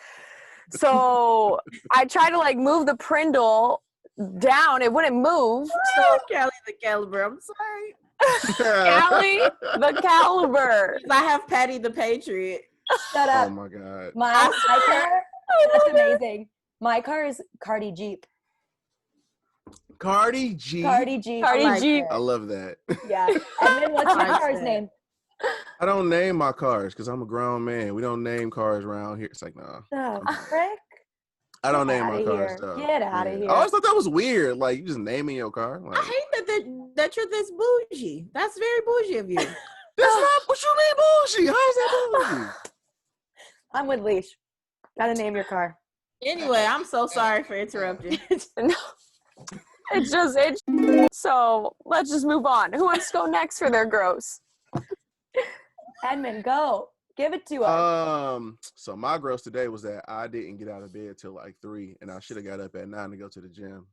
So I tried to like move the Prindle down. It wouldn't move. So Callie the Caliber. I'm sorry. Callie, the Caliber. I have Patty the Patriot. Shut up. Oh my God. My car, that's amazing. My car is Cardi Jeep. Cardi G. Cardi Jeep. Cardi like Jeep. I love that. Yeah. And then what's your I like car's that. name? I don't name my cars because I'm a grown man. We don't name cars around here. It's like, nah. Oh, frick. I don't Get name my outta cars here. though. Get outta here. I always thought that was weird. Like you just naming your car. Like, I hate that you're this bougie. That's very bougie of you. that's not what you mean bougie. How is that bougie? I'm with Lesh. Gotta name your car. Anyway, I'm so sorry for interrupting. No, so let's just move on. Who wants to go next for their gross? Edmon, go. Give it to us. So my gross today was that I didn't get out of bed till like 3, and I should have got up at 9 to go to the gym.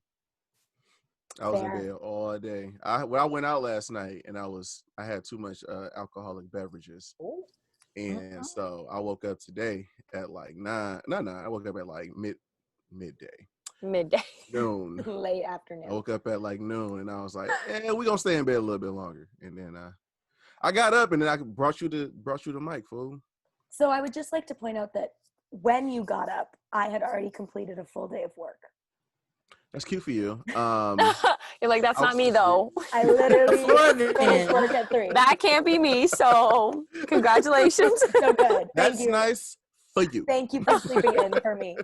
I was in bed all day. I went out last night, and I had too much alcoholic beverages, and so I woke up today at like 9. No, I woke up at like midday. Noon. Late afternoon. I woke up at like noon, and I was like, we're gonna stay in bed a little bit longer. And then I got up, and then I brought you the mic, fool. So I would just like to point out that when you got up, I had already completed a full day of work. That's cute for you. You're like, that's not me though. I literally finished work at 3. That can't be me. So congratulations. So good. That's nice for you. Thank you for sleeping in for me.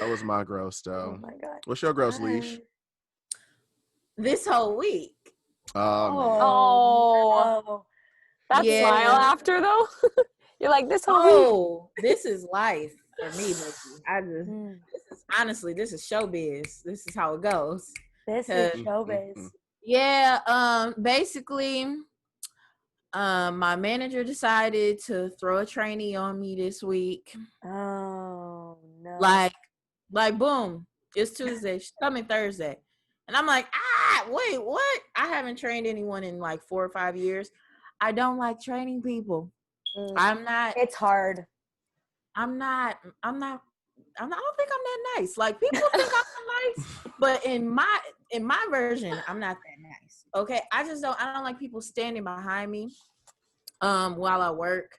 That was my gross, though. Oh my God. What's your gross, Lesh? This whole week. Oh. That smile after though. You're like, this whole week. This is life for me, Becky. This is showbiz. This is how it goes. This is showbiz. Yeah. Basically, my manager decided to throw a trainee on me this week. Oh no! Like boom! It's Tuesday. She's coming Thursday, and I'm like, wait, what? I haven't trained anyone in like 4 or 5 years. I don't like training people. I'm not. It's hard. I'm not. I don't think I'm that nice. Like people think I'm nice, but in my version, I'm not that nice. Okay, I don't like people standing behind me while I work.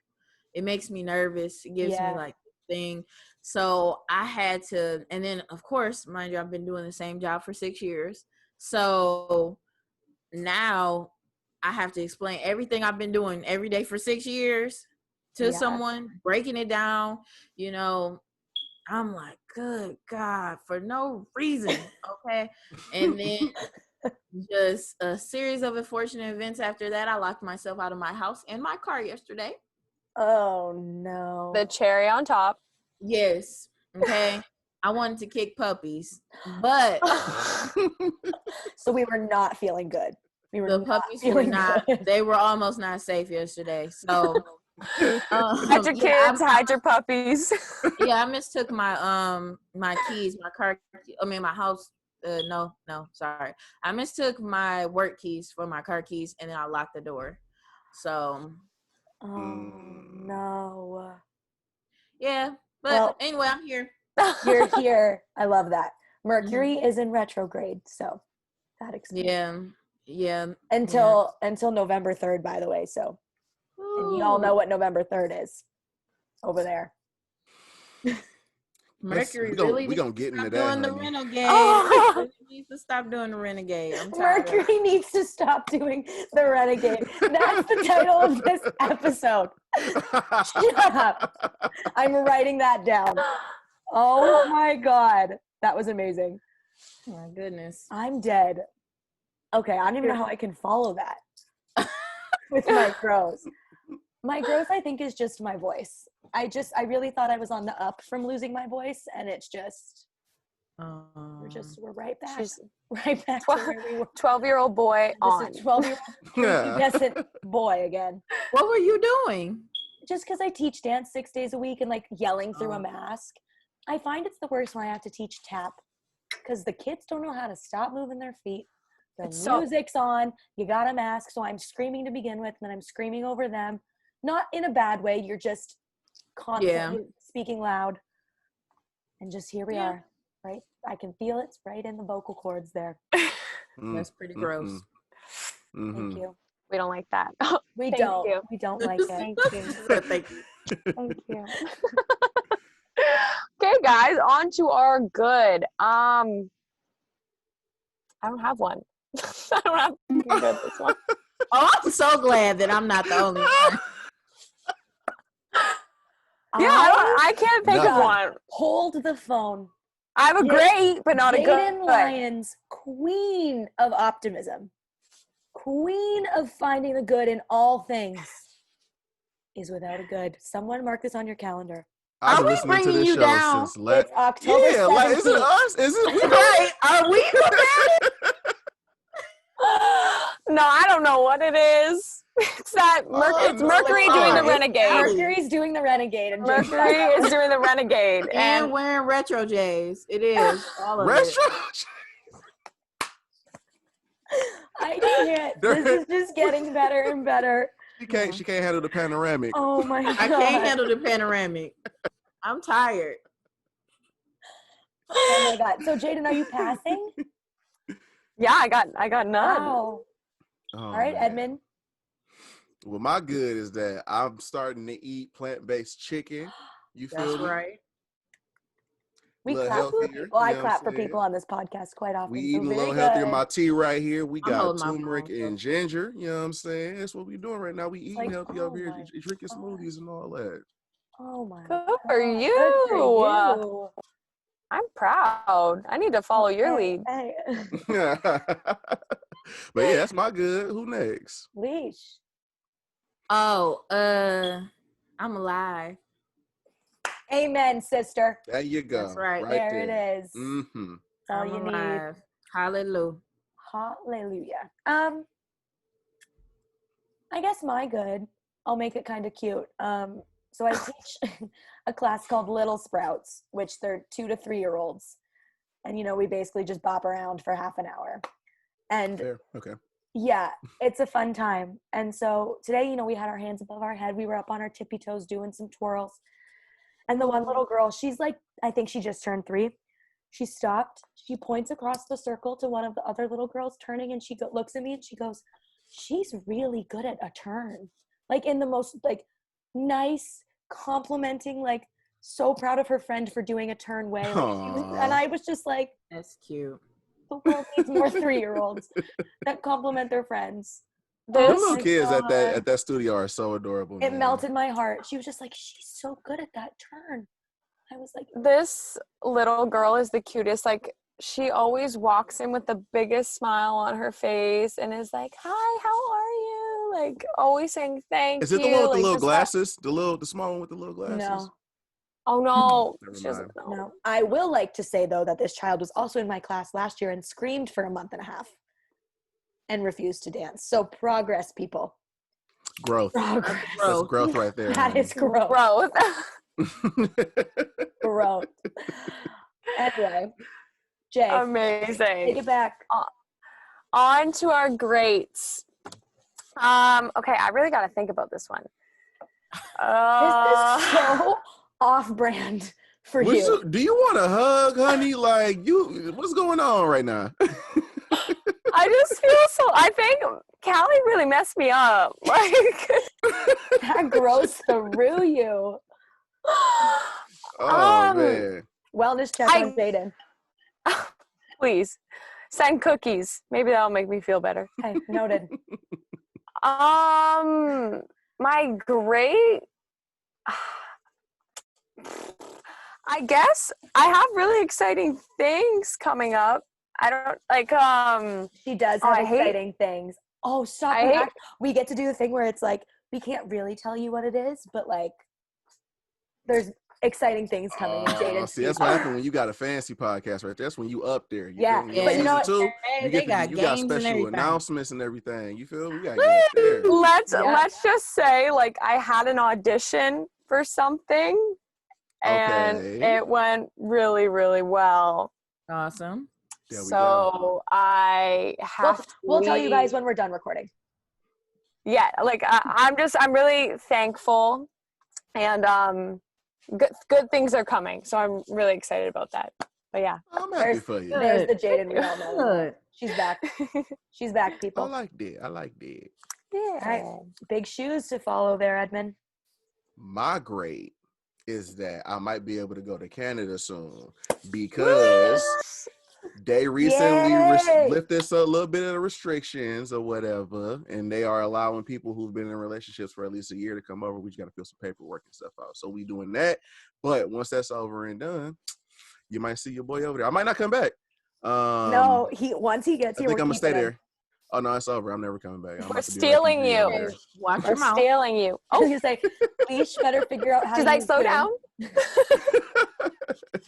It makes me nervous. It gives me like thing. So I had to, and then of course, mind you, I've been doing the same job for 6 years. So now I have to explain everything I've been doing every day for 6 years to someone, breaking it down. You know, I'm like, good God, for no reason. Okay. And then just a series of unfortunate events after that. I locked myself out of my house and my car yesterday. Oh no. The cherry on top. Yes. Okay. I wanted to kick puppies, but so we were not feeling good. The puppies were not, they were almost not safe yesterday. So hide your kids, hide your puppies. Yeah, I mistook my my keys, my house. No, sorry. I mistook my work keys for my car keys, and then I locked the door. So, oh no. Yeah, but anyway, I'm here. You're here. I love that. Mercury is in retrograde, so that explains. Yeah. Until November 3rd, by the way. So, and you all know what November 3rd is over there. Mercury we gonna get into that. Doing the Renegade. Mercury needs to stop doing the Renegade. Mercury needs to stop doing the Renegade. That's the title of this episode. Shut up. I'm writing that down. Oh my God. That was amazing. Oh my goodness. I'm dead. Okay, I don't even know how I can follow that with my gross. My gross, I think, is just my voice. I really thought I was on the up from losing my voice, and it's just we're right back. Right back to where we were. 12-year-old boy on. 12-year-old innocent boy again. What were you doing? Just because I teach dance 6 days a week and like yelling through a mask. I find it's the worst when I have to teach tap because the kids don't know how to stop moving their feet. The music's on. You got a mask, so I'm screaming to begin with, and then I'm screaming over them. Not in a bad way. You're just constantly speaking loud. And just here we are, right? I can feel it's right in the vocal cords there. That's pretty gross. Thank you. We don't like that. We don't. We don't like it. Thank you. Thank you. Thank you. Okay, guys, on to our good. I don't have one. I don't have good this one. Oh, I'm so glad that I'm not the only one. Yeah, I can't think of one. Hold the phone. I have a great, but not a good. Jaiden Lyons, queen of optimism. Queen of finding the good in all things. is without a good. Someone mark this on your calendar. I've Are been we listening to bringing this you show down? since It's October 17th. Yeah, like is it us? Is it we doing Right? Are we prepared? No, I don't know what it is. It's that it's no, Mercury it's doing the not. Renegade. Mercury's doing the Renegade, and Jake's Mercury is doing the Renegade, And and wearing retro J's. It is all of it. Restaurant? I can't. This is just getting better and better. She can't handle the panoramic. Oh my god! I can't handle the panoramic. I'm tired. Oh my god! So Jaiden, are you passing? yeah, I got none. Wow. Oh, All right, man. Edmon. Well, my good is that I'm starting to eat plant-based chicken. You feel That's me? right. We Little clap for healthier, people. I you know what clap I'm for saying? people on this podcast quite often. We so eating a very little healthier. good. My tea right here. We I'm got holding my turmeric phone, and ginger. You know what I'm saying? That's what we doing right now. We eating like, healthy oh over here, my drinking God. smoothies and all that. Oh my Good god! for Good you. for you. I'm proud. I need to follow your lead. Hey. But yeah, that's my good. Who next? Leash. Oh, I'm alive. Amen, sister. There you go. That's right. There it is. Mm-hmm. That's all I'm you need. alive. Hallelujah. Hallelujah. I guess my good. I'll make it kind of cute. So I teach a class called Little Sprouts, which they're 2 to 3 year olds, and we basically just bop around for half an hour, and Fair. Okay. yeah, it's a fun time. And so today, we had our hands above our head. We were up on our tippy toes doing some twirls, and the one little girl, she's like, I think she just turned 3. She stopped. She points across the circle to one of the other little girls turning, and she looks at me and she goes, "She's really good at a turn." Like in the most nice, complimenting, so proud of her friend for doing a turn way. And I was just like, That's cute. the world needs more 3-year-olds that compliment their friends. The This little my kids at God. that studio are so adorable. It man. melted my heart. She was just like, "She's so good at that turn." I was like, this little girl is the cutest. Like, she always walks in with the biggest smile on her face and is like, "Hi, how are you?" Like, always saying thank you. Is it the one with the like, little just glasses? The small one with the little glasses? no. Oh no, Never she doesn't mind. know. No, I will like to say though that this child was also in my class last year and screamed for a month and a half and refused to dance. So progress, people. Growth. Progress. That's growth right there. That is growth. Growth. Growth. Anyway, Jay, take Amazing. it back. On to our greats. Okay, I really got to think about this one. This is so off-brand for you. Do you want a hug, honey? What's going on right now? I just feel I think Callie really messed me up. Like, That grows through you. Oh man. Wellness check on Jaiden. Please send cookies. Maybe that'll make me feel better. Okay, noted. My great. I guess I have really exciting things coming up. I don't She does have exciting things. Oh, stop. We get to do the thing where it's like, we can't really tell you what it is, but there's exciting things coming in Jaiden's see, that's what happened when you got a fancy podcast right there. That's when you up there. Yeah, but you know what? They got you got games and special everything. announcements and everything. You feel me? We gotta get up there. Let's just say I had an audition for something and it went really, really well. Awesome. There we So I have we'll tell you guys when we're done recording. Yeah, I'm really thankful, and good things are coming. So I'm really excited about that. But yeah, I'm happy for you. There's the Jaiden we all know. Good. She's back. She's back, people. I like that. yeah. All right, big shoes to follow there, Edmon. My grade is that I might be able to go to Canada soon because they recently lifted a little bit of the restrictions or whatever, and they are allowing people who've been in relationships for at least a year to come over. We just got to fill some paperwork and stuff out. So we doing that. But once that's over and done, you might see your boy over there. I might not come back. No, once he gets here, I think I'm gonna stay there. Oh no, it's over. I'm never coming back. I'm We're about to be stealing refugee you. over there. Watch We're your mouth. stealing you. I was Oh, gonna say, Lesh better figure out how she's to like, use slow food. down.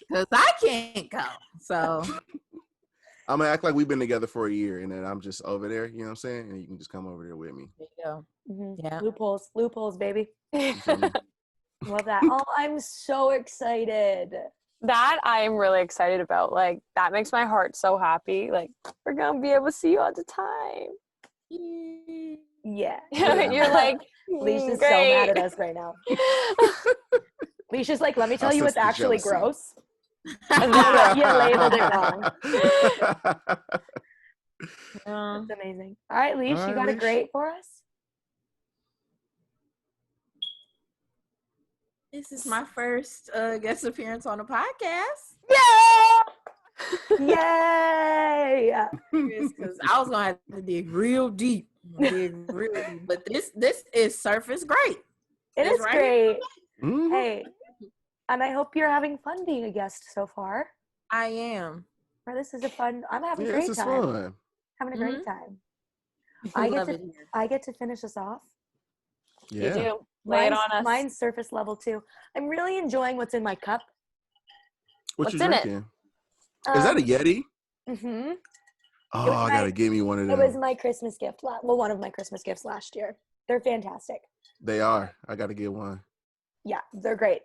Because I can't go. So I'm gonna act like we've been together for a year, and then I'm just over there. You know what I'm saying? And you can just come over there with me. there you go. Mhm. Yeah. Loopholes, baby. You feel me? Love that. Oh, I'm so excited. That I am really excited about. Like, that makes my heart so happy. Like, we're gonna be able to see you all the time. Yeah. You're like, Lesh is so great. mad at us right now. Lesh is like, let me tell I you sense what's the actually jealousy. gross. That. You labeled it wrong. Um, That's amazing. All right, Lesh, All you right, got a Lesh. great for us? this is my first guest appearance on the podcast. Yay! Because I was gonna have to dig real deep. But this is surface great. It It's is right here. great. Mhm. Hey, and I hope you're having fun being a guest so far. I am. Or this is a fun. I'm having a Yeah, great this is time. fun. Having a great time. I I get love to it here. I get to finish us off. You Yeah. do. Lay it on us. Mine's surface level too. I'm really enjoying what's in my cup. What you What's in it? drinking? Is that a Yeti? Mm-hmm. Oh, I gotta give me one of It was them. my Christmas gift. Well, one of my Christmas gifts last year. They're fantastic. They are. I gotta get one. Yeah, they're great.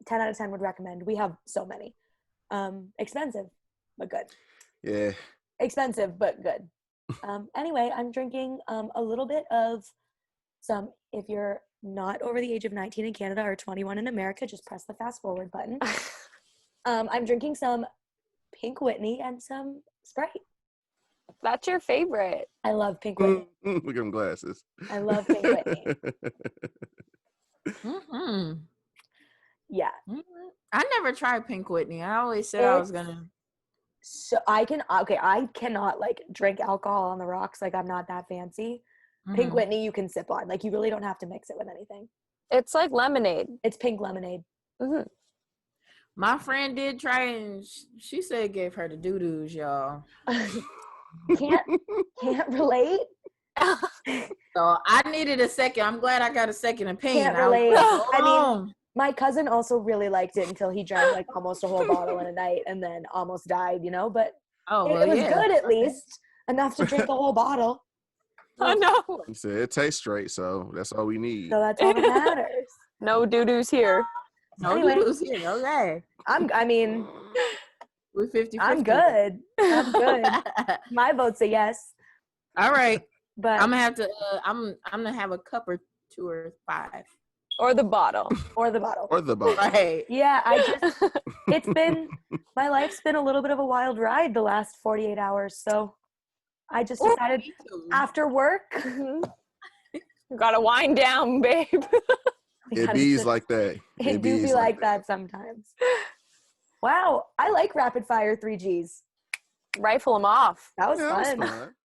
10 out of 10 would recommend. We have so many. Expensive, but good. Yeah. Expensive, but good. Anyway, I'm drinking a little bit of some, if you're not over the age of 19 in Canada or 21 in America, just press the fast forward button. I'm drinking some Pink Whitney and some Sprite. That's your favorite. I love Pink Whitney. Look at them glasses. I love Pink Whitney. Mm-hmm. Yeah. I never tried Pink Whitney. I always said I was gonna. So I cannot like drink alcohol on the rocks. Like I'm not that fancy. Pink Mhm. Whitney you can sip on. Like you really don't have to mix it with anything. It's like lemonade. It's pink lemonade. Mm-hmm. My friend did try it, and she said it gave her the doo-doos, y'all. Can't relate. So I needed a second. I'm glad I got a second opinion. Can't relate. I mean, mean, my cousin also really liked it until he drank like almost a whole bottle in a night and then almost died, you know, but it was good at least. Enough to drink a whole bottle. I know. He said it tastes straight, so that's all we need. So that's all that matters. No doo-doos here. no Anyway. doo-doos here. Okay. We're 50-50. I'm good. I'm good. My vote's a yes. All right. But I'm gonna have to. I'm gonna have a cup or 2 or 5. Or the bottle. or the bottle. Or the bottle. Right. Yeah, my life's been a little bit of a wild ride the last 48 hours. So I just decided after work. Gotta wind down, babe. It bees like that. It do be like that sometimes. Wow, I like rapid fire 3Gs. Rifle them off. That was Yeah, fun. that's fine.